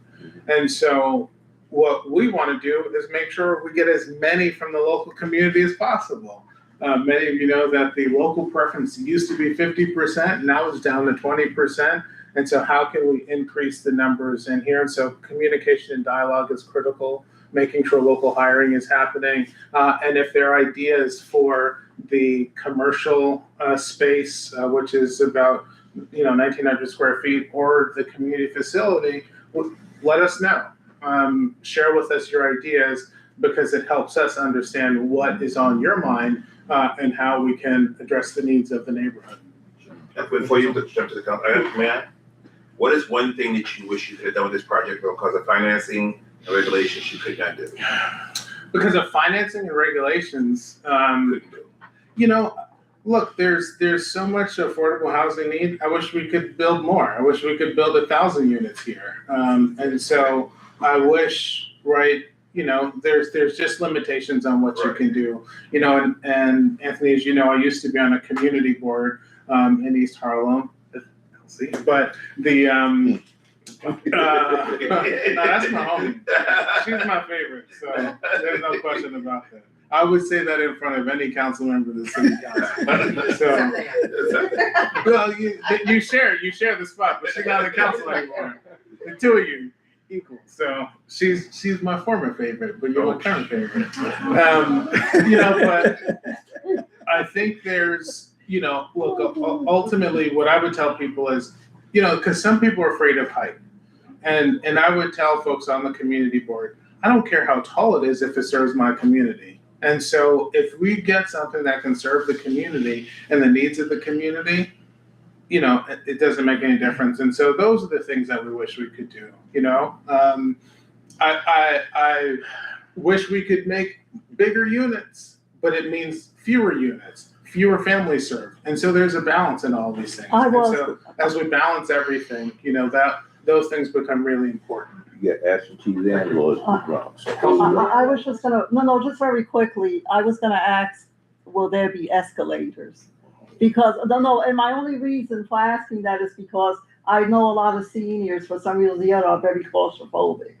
And so what we want to do is make sure we get as many from the local community as possible. Many of you know that the local preference used to be 50%, now it's down to 20%. And so how can we increase the numbers in here? And so communication and dialogue is critical, making sure local hiring is happening. And if there are ideas for the commercial space, which is about 1,900 square feet, or the community facility, let us know. Share with us your ideas, because it helps us understand what is on your mind and how we can address the needs of the neighborhood. Before you jump to the council, may I? What is one thing that you wish you could have done with this project because of financing and regulations you could not do? Because of financing and regulations, look, there's so much affordable housing need. I wish we could build more. I wish we could build 1,000 units here. And so I wish, there's just limitations on what you can do. And Anthony, as you know, I used to be on a community board in East Harlem. But the no, that's my homie. She's my favorite, so there's no question about that. I would say that in front of any council member of the city council. So, well, you share the spot, but she's not the council anymore. The two of you equal. So she's my former favorite, but you're my current favorite. But I think there's. Look, ultimately what I would tell people is, because some people are afraid of height. And I would tell folks on the community board, I don't care how tall it is if it serves my community. And so if we get something that can serve the community and the needs of the community, it doesn't make any difference. And so those are the things that we wish we could do, I wish we could make bigger units, but it means fewer units. Fewer families served, and so there's a balance in all these things. So as we balance everything, that those things become really important. You got absentee landlords in the Bronx. I was just just very quickly, I was gonna ask, will there be escalators? Because, and my only reason for asking that is because I know a lot of seniors, for some reason or the other, are very claustrophobic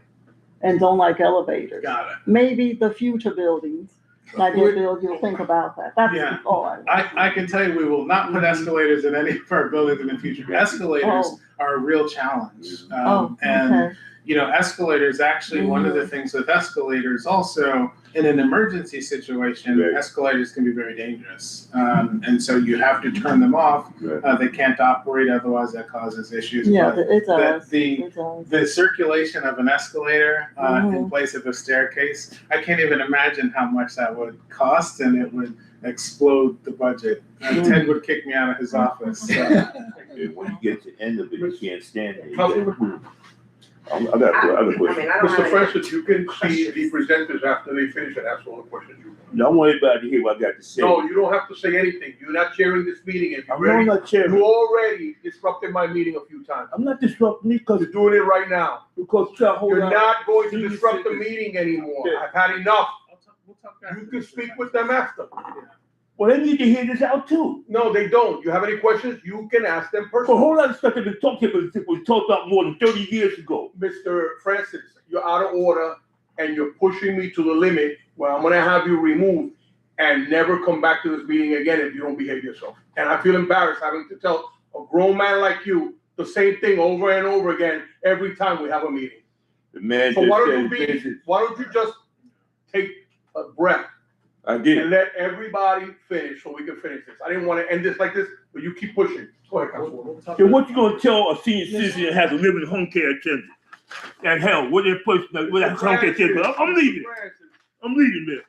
and don't like elevators. Got it. Maybe the future buildings. You'll think about that. That's all I can tell you, we will not put escalators in any of our buildings in the future. Escalators are a real challenge. And escalators, actually, one of the things with escalators also, in an emergency situation, escalators can be very dangerous. And so you have to turn them off. They can't operate, otherwise that causes issues. Yeah, But it does. the circulation of an escalator in place of a staircase, I can't even imagine how much that would cost, and it would explode the budget. Ted would kick me out of his office. So. When you get to the end of it, you can't stand it. I got a question. Mr. Francis, you can see the presenters after they finish and ask all the questions you want. No, I want everybody to hear what I got to say. No, you don't have to say anything. You're not chairing this meeting. If you're I'm not chairing. You already disrupted my meeting a few times. I'm not disrupting it because you're doing it right now. Because you're not going to disrupt the meeting anymore. I've had enough. You can speak with them after. Well, they need to hear this out too. No, they don't. You have any questions? You can ask them personally. But hold on a second. We talked about more than 30 years ago. Mr. Francis, you're out of order and you're pushing me to the limit where I'm going to have you removed and never come back to this meeting again if you don't behave yourself. And I feel embarrassed having to tell a grown man like you the same thing over and over again every time we have a meeting. The man So just why don't you just take a breath? I did. And let everybody finish so we can finish this. I didn't want to end this like this, but you keep pushing. Go ahead, Councilwoman. So what you gonna tell a senior citizen that has a living home care attendant? And hell, what they put with that home care attendant? I'm leaving. I'm leaving there.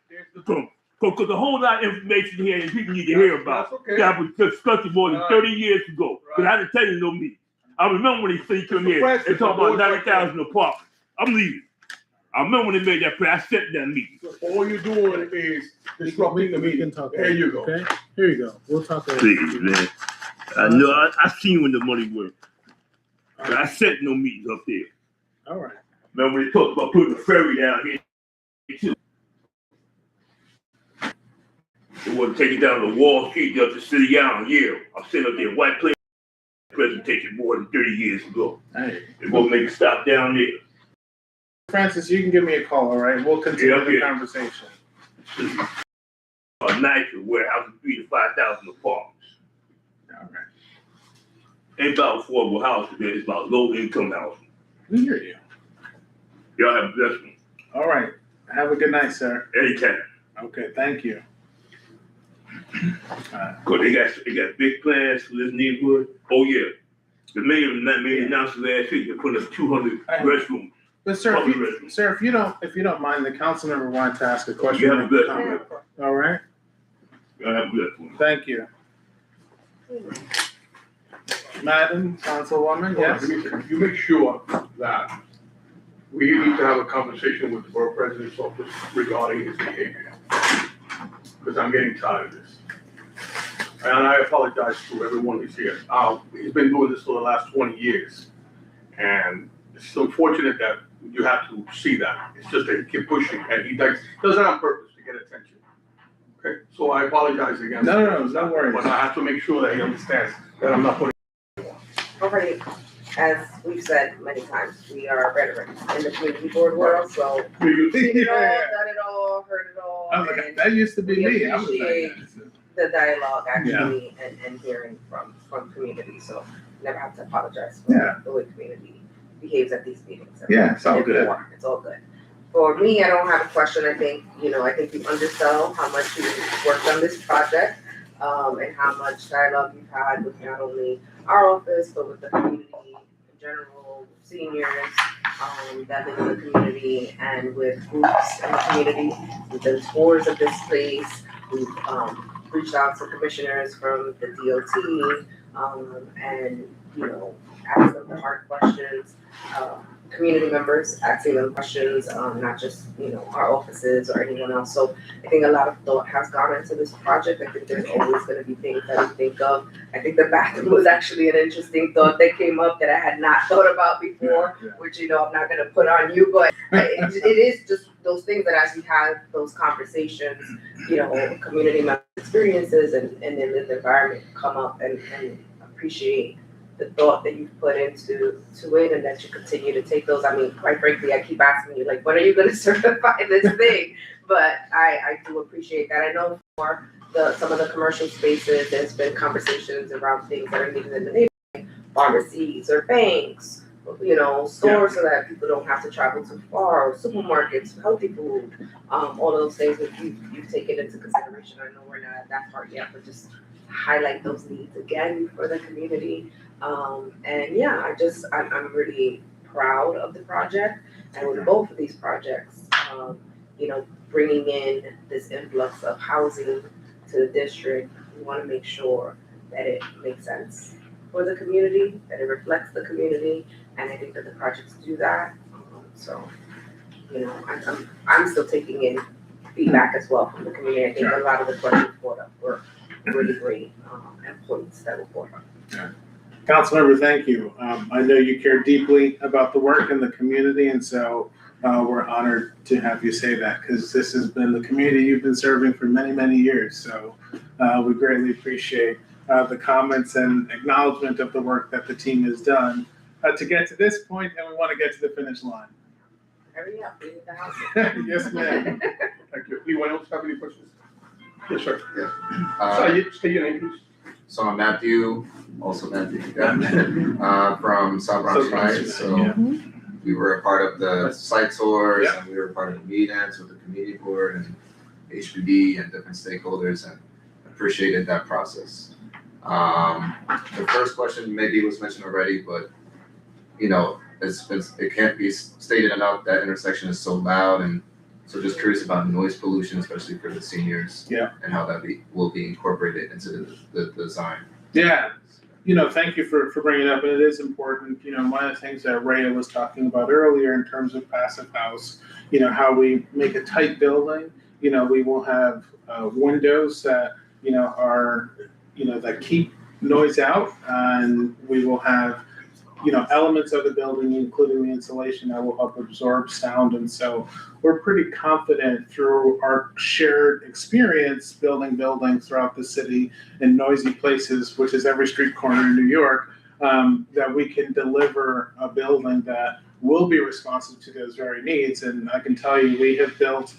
Because a whole lot of information here and people need to hear about. That was discussed more than 30 years ago. Because I didn't tell you no meeting. I remember when they came here and talked about 90,000 apartments. I'm leaving. I remember when they made that play. I sat in that meeting. All you're doing is disrupting the meeting. There you go. Okay, here you go. We'll talk later. Please, man. I know. I seen when the money worked. But I sat in no meetings up there. All right. Remember when they talked about putting a ferry down here too? They want to take it down to Wall Street, up to City Island. Yeah, I'm sitting up there, White Plains presentation more than 30 years ago. Hey. They won't make a stop down there. Francis, you can give me a call, all right? We'll continue the conversation. A nitro warehouse of 3,000 to 5,000 apartments. All right. Ain't about affordable housing, it's about low income housing. We hear you. Y'all have a blessed one. All right. Have a good night, sir. Anytime. Okay, thank you. Cause they got big plans for this neighborhood. Oh yeah. The mayor made an announcement last week. They're putting up 200 restrooms. But sir, if you don't mind, the council member wanted to ask a question. You have a blessed one. All right. You have a blessed one. Thank you. Madam Councilwoman, yes? You make sure that we need to have a conversation with the Borough President's office regarding his behavior. Because I'm getting tired of this. And I apologize to everyone who's here. He's been doing this for the last 20 years. And it's unfortunate that you have to see that. It's just that he keeps pushing and he does it on purpose to get attention. Okay, so I apologize again. No worries. But I have to make sure that he understands that I'm not putting. Already, as we've said many times, we are veterans in the community board world, so we've seen it all, done it all, heard it all. And that used to be we me. appreciate the dialogue actually and hearing from community, so never have to apologize for the way community behaves at these meetings. It's all good. It's all good. For me, I don't have a question. I think you undersell how much you worked on this project, and how much dialogue you've had with not only our office, but with the community in general, seniors that live in the community, and with groups in the community. We've done tours of this place. We've reached out to commissioners from the DOT, and asked them the hard questions. Community members asking them questions, not just our offices or anyone else. So I think a lot of thought has gone into this project. I think there's always going to be things that we think of. I think the bathroom was actually an interesting thought that came up that I had not thought about before, which I'm not going to put on you, but it is just those things that as we have those conversations, community member experiences and their lived environment come up and appreciate the thought that you've put into it, and that you continue to take those. I mean, quite frankly, I keep asking you, like, when are you going to certify this thing? But I do appreciate that. I know for some of the commercial spaces, there's been conversations around things that are needed in the neighborhood, pharmacies or banks, stores so that people don't have to travel too far, or supermarkets, healthy food, all those things that you've taken into consideration. I know we're not at that part yet, but just highlight those needs again for the community. And yeah, I'm really proud of the project, and with both of these projects, bringing in this influx of housing to the district, we want to make sure that it makes sense for the community, that it reflects the community, and I think that the projects do that. I'm still taking in feedback as well from the community. I think a lot of the questions brought up were really great, and points that were brought up. Councilmember, thank you. I know you care deeply about the work in the community, and so we're honored to have you say that, because this has been the community you've been serving for many, many years. So we greatly appreciate the comments and acknowledgement of the work that the team has done to get to this point, and we want to get to the finish line. Hurry up, leave the house. Yes, ma'am. Thank you. Anyone else have any questions? Yes, sir. Yeah. Say your name, please. So I'm Matthew, also Matthew, from South Bronx United. So we were a part of the site tours, and we were part of the meetings with the community board and HPD and different stakeholders, and appreciated that process. The first question maybe was mentioned already, but it can't be stated enough that intersection is so loud, and so just curious about noise pollution, especially for the seniors. Yeah. And how that will be incorporated into the design. Yeah. Thank you for bringing it up, and it is important. One of the things that Rhea was talking about earlier in terms of passive house, how we make a tight building. We will have windows that are that keep noise out, and we will have elements of the building, including the insulation, that will help absorb sound. And so we're pretty confident through our shared experience building buildings throughout the city in noisy places, which is every street corner in New York, that we can deliver a building that will be responsive to those very needs. And I can tell you, we have built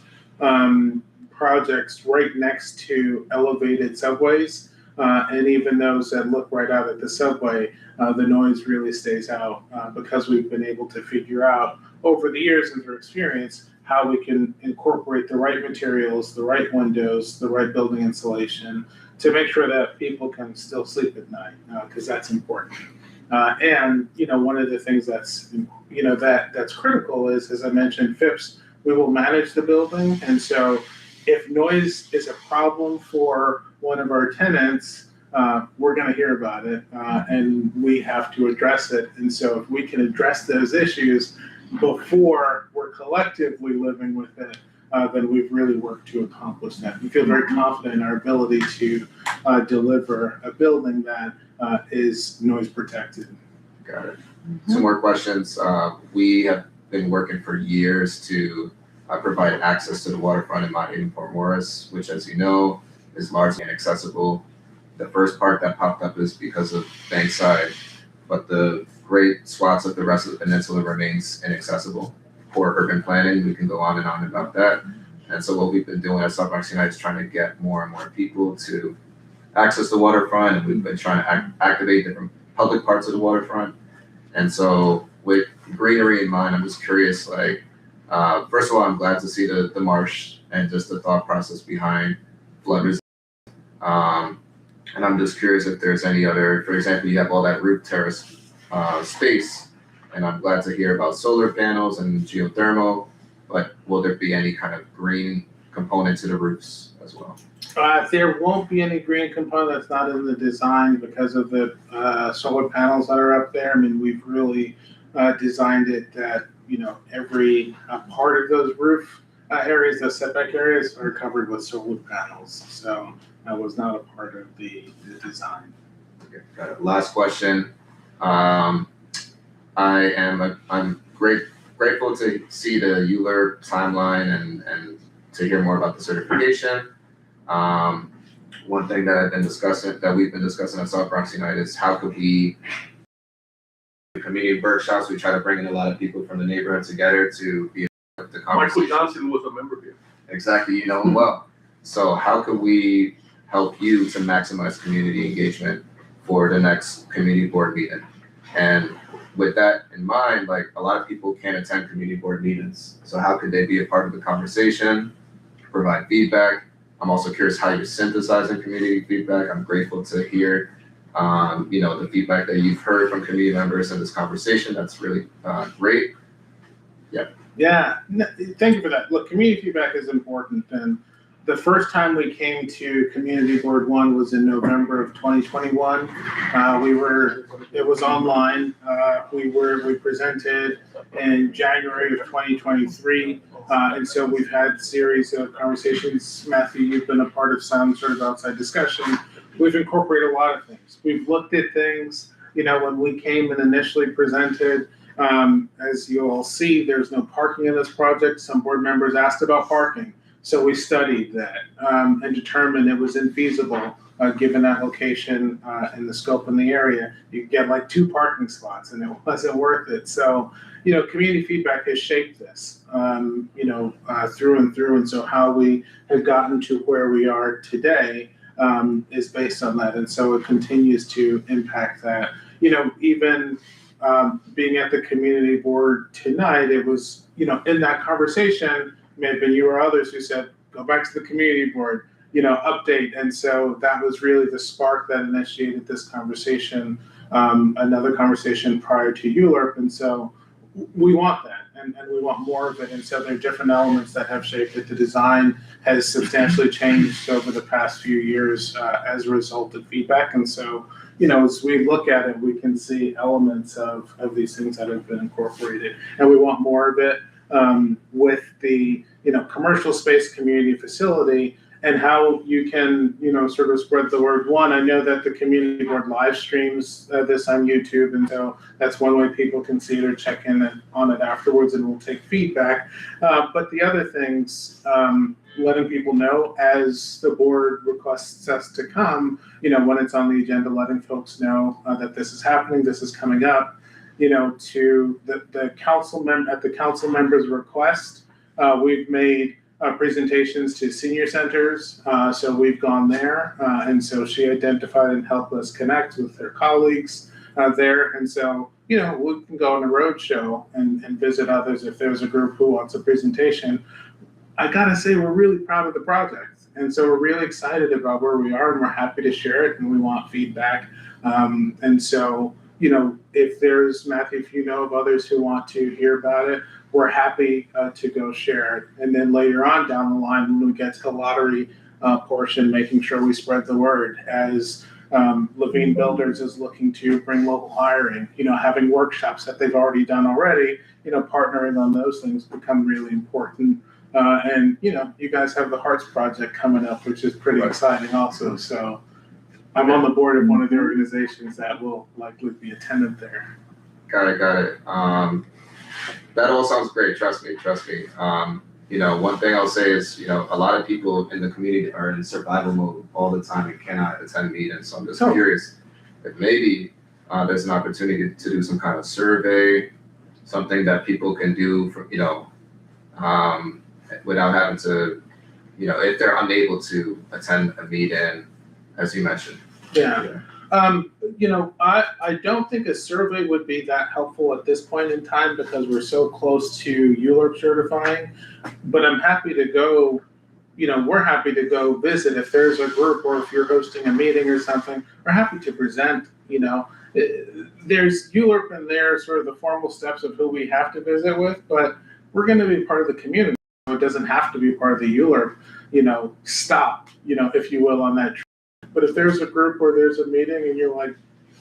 projects right next to elevated subways, and even those that look right out at the subway, the noise really stays out because we've been able to figure out over the years and through experience how we can incorporate the right materials, the right windows, the right building insulation to make sure that people can still sleep at night, because that's important. And one of the things that's that's critical is, as I mentioned, FIPS, we will manage the building, and so if noise is a problem for one of our tenants, we're going to hear about it, and we have to address it. And so if we can address those issues before we're collectively living with it, then we've really worked to accomplish that. We feel very confident in our ability to deliver a building that is noise protected. Got it. Some more questions. We have been working for years to provide access to the waterfront in Mount Haven, Port Morris, which, as you know, is largely inaccessible. The first part that popped up is because of Bankside, but the great swaths of the rest of the peninsula remains inaccessible. For urban planning, we can go on and on about that. And so what we've been doing at South Bronx United is trying to get more and more people to access the waterfront, and we've been trying to activate different public parts of the waterfront. And so with greenery in mind, I'm just curious, first of all, I'm glad to see the marsh and just the thought process behind flood resistance. And I'm just curious if there's any other, for example, you have all that roof terrace space, and I'm glad to hear about solar panels and geothermal, but will there be any kind of green component to the roofs as well? There won't be any green component. That's not in the design because of the solar panels that are up there. I mean, we've really designed it that, every part of those roof areas, the setback areas, are covered with solar panels. So that was not a part of the design. Okay, got it. Last question. I'm grateful to see the ULURP timeline and to hear more about the certification. One thing that we've been discussing at South Bronx United is how could we community workshops. We try to bring in a lot of people from the neighborhood together to be with the conversation. Michael Johnson was a member here. Exactly, you know him well. So how could we help you to maximize community engagement for the next community board meeting? And with that in mind, like a lot of people can't attend community board meetings. So how could they be a part of the conversation, provide feedback? I'm also curious how you're synthesizing community feedback. I'm grateful to hear, the feedback that you've heard from community members in this conversation. That's really great. Yeah, thank you for that. Look, community feedback is important, and the first time we came to Community Board 1 was in November of 2021. It was online. We presented in January of 2023, and so we've had a series of conversations. Matthew, you've been a part of some sort of outside discussion. We've incorporated a lot of things. We've looked at things, when we came and initially presented. As you all see, there's no parking in this project. Some board members asked about parking. So we studied that and determined it was infeasible given that location and the scope in the area. You could get like 2 parking spots and it wasn't worth it. So, community feedback has shaped this, through and through. And so how we have gotten to where we are today is based on that. And so it continues to impact that. Even being at the community board tonight, it was, in that conversation, may have been you or others who said, go back to the community board, update. And so that was really the spark that initiated this conversation, another conversation prior to ULURP. And so we want that and we want more of it. And so there are different elements that have shaped it. The design has substantially changed over the past few years as a result of feedback. And so, as we look at it, we can see elements of these things that have been incorporated. And we want more of it. With the commercial space community facility and how you can sort of spread the word. One, I know that the community board live streams this on YouTube, and so that's one way people can see it or check in on it afterwards, and we'll take feedback. But the other things, letting people know as the board requests us to come, when it's on the agenda, letting folks know that this is happening, this is coming up. To the council at the council members' request, we've made presentations to senior centers. So we've gone there, and so she identified and helped us connect with her colleagues there. And so, we can go on a road show and visit others if there's a group who wants a presentation. I gotta say, we're really proud of the project. And so we're really excited about where we are, and we're happy to share it, and we want feedback. And so, if there's, Matthew, if you know of others who want to hear about it, we're happy to go share it. And then later on down the line, when we get to the lottery portion, making sure we spread the word as Levine Builders is looking to bring local hiring, having workshops that they've already done already, partnering on those things become really important. And, you guys have the Hearts Project coming up, which is pretty exciting also. So I'm on the board of one of the organizations that will likely be attendant there. Got it. That all sounds great. Trust me. One thing I'll say is, a lot of people in the community are in survival mode all the time and cannot attend meetings. So I'm just curious if maybe there's an opportunity to do some kind of survey, something that people can do for, without having to, if they're unable to attend a meeting, as you mentioned. Yeah. I don't think a survey would be that helpful at this point in time because we're so close to ULURP certifying, but I'm happy to go, we're happy to go visit if there's a group or if you're hosting a meeting or something, we're happy to present, there's ULURP and there sort of the formal steps of who we have to visit with, but we're going to be part of the community. So it doesn't have to be part of the ULURP, stop, if you will, on that. But if there's a group or there's a meeting and you're like,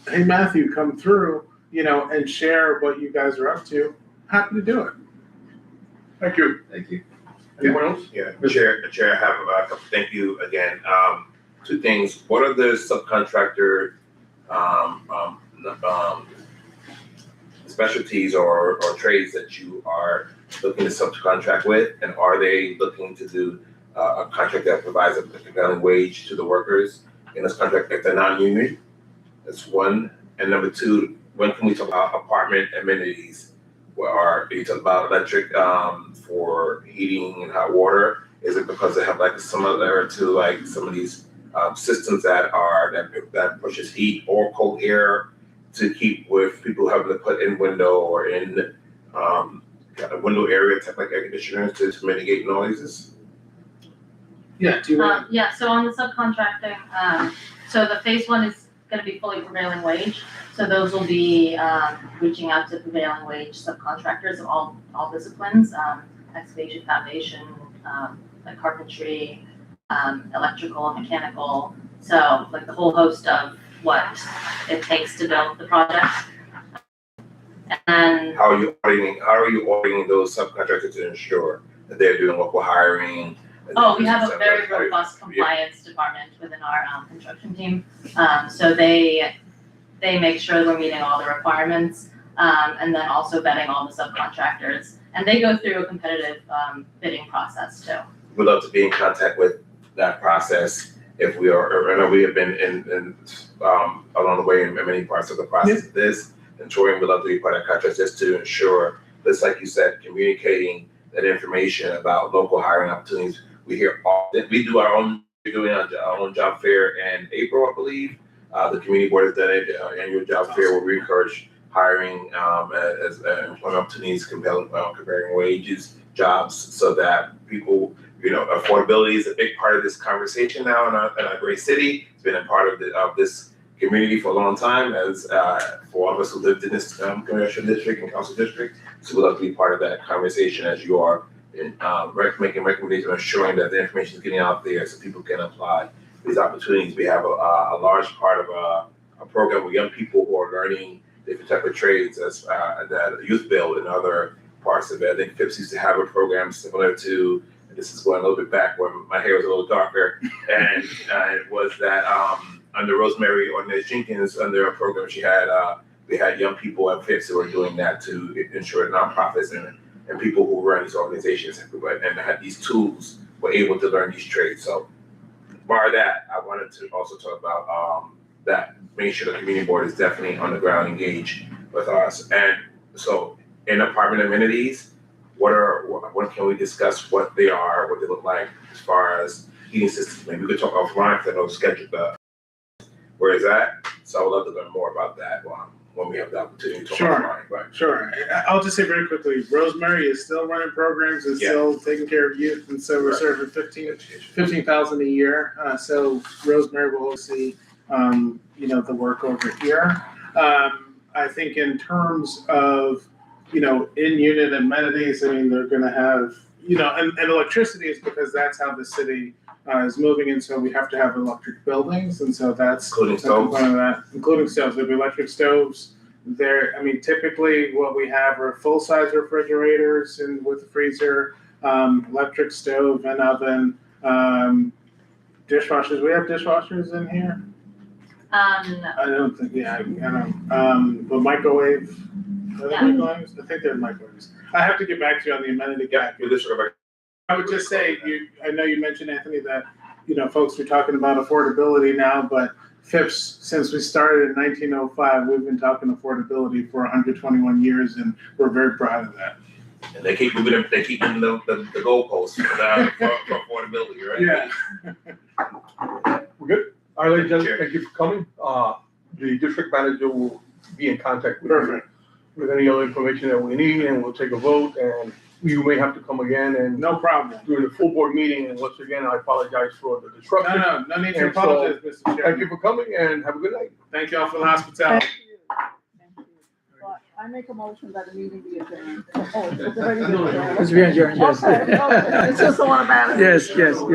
hey, Matthew, come through, and share what you guys are up to, happy to do it. Thank you. Anyone else? Yeah, Chair, I have a couple, thank you again. 2 things. What are the subcontractor specialties or trades that you are looking to subcontract with? And are they looking to do a contract that provides a prevailing wage to the workers in this contract if they're non-union? That's one. And number 2, when can we talk about apartment amenities? Are you talking about electric for heating and hot water? Is it because they have like similar to like some of these systems that pushes heat or cold air to keep with people having to put in window or in a window area type like air conditioners to mitigate noises? Yeah, do you want? Yeah, so on the subcontracting, so the phase one is gonna be fully prevailing wage. So those will be, reaching out to prevailing wage subcontractors of all disciplines, excavation, foundation, like carpentry, electrical, mechanical. So like the whole host of what it takes to build the project. And How are you auditing those subcontractors to ensure that they're doing local hiring? oh, we have a very robust compliance department within our construction team. So they make sure we're meeting all the requirements, and then also vetting all the subcontractors. And they go through a competitive bidding process too. We'd love to be in contact with that process if we are, I know we have been in along the way in many parts of the process of this. And Troy, we'd love to be part of that contract just to ensure, just like you said, communicating that information about local hiring opportunities. We hear often, we're doing our own job fair in April, I believe. The community board has done it, annual job fair where we encourage hiring as employment opportunities, comparing wages, jobs, so that people, affordability is a big part of this conversation now in our great city. It's been a part of this community for a long time, as for all of us who lived in this commercial district and council district. So we'd love to be part of that conversation as you are making recommendations, ensuring that the information is getting out there so people can apply these opportunities. We have a large part of a program with young people who are learning different type of trades as that youth build and other parts of it. I think Phipps used to have a program similar to, and this is going a little bit back when my hair was a little darker, and it was that under Rosemary or Nez Jenkins, under a program she had, we had young people at Phipps who were doing that to ensure nonprofits and people who run these organizations and had these tools were able to learn these trades. So bar that, I wanted to also talk about that, make sure the community board is definitely on the ground engaged with us. And so in apartment amenities, when can we discuss what they are, what they look like as far as heating systems? Maybe we could talk offline because I know schedule where is that? So I would love to learn more about that when we have the opportunity to talk offline. Right. Sure. I'll just say very quickly, Rosemary is still running programs and still taking care of youth, and so we're serving 15,000 a year. So Rosemary will oversee, the work over here. I think in terms of, in-unit amenities, I mean, they're gonna have, and electricity is because that's how the city is moving, and so we have to have electric buildings, and so that's Including stoves? one of that, including stoves. There'll be electric stoves. Typically what we have are full-size refrigerators and with a freezer, electric stove and oven, dishwashers. We have dishwashers in here? No. I don't think, I don't. But microwave, are they microwaves? I think they're microwaves. I have to get back to you on the amenity guide. I would just say, I know you mentioned, Anthony, that, folks are talking about affordability now, but Phipps, since we started in 1905, we've been talking affordability for 121 years, and we're very proud of that. And they keep moving the goalposts for affordability, right? Yeah. We're good? All right, ladies and gentlemen, thank you for coming. The district manager will be in contact with any other information that we need, and we'll take a vote, and you may have to come again and. No problem. During the full board meeting, and once again, I apologize for the disruption. No need to apologize, Mr. Chairman. Thank you for coming, and have a good night. Thank you all for the hospitality. Thank you. Well, I make a motion that the meeting be adjourned. Oh, it's already been adjourned. It's being adjourned, yes. Okay, it's just a one about it. Yes.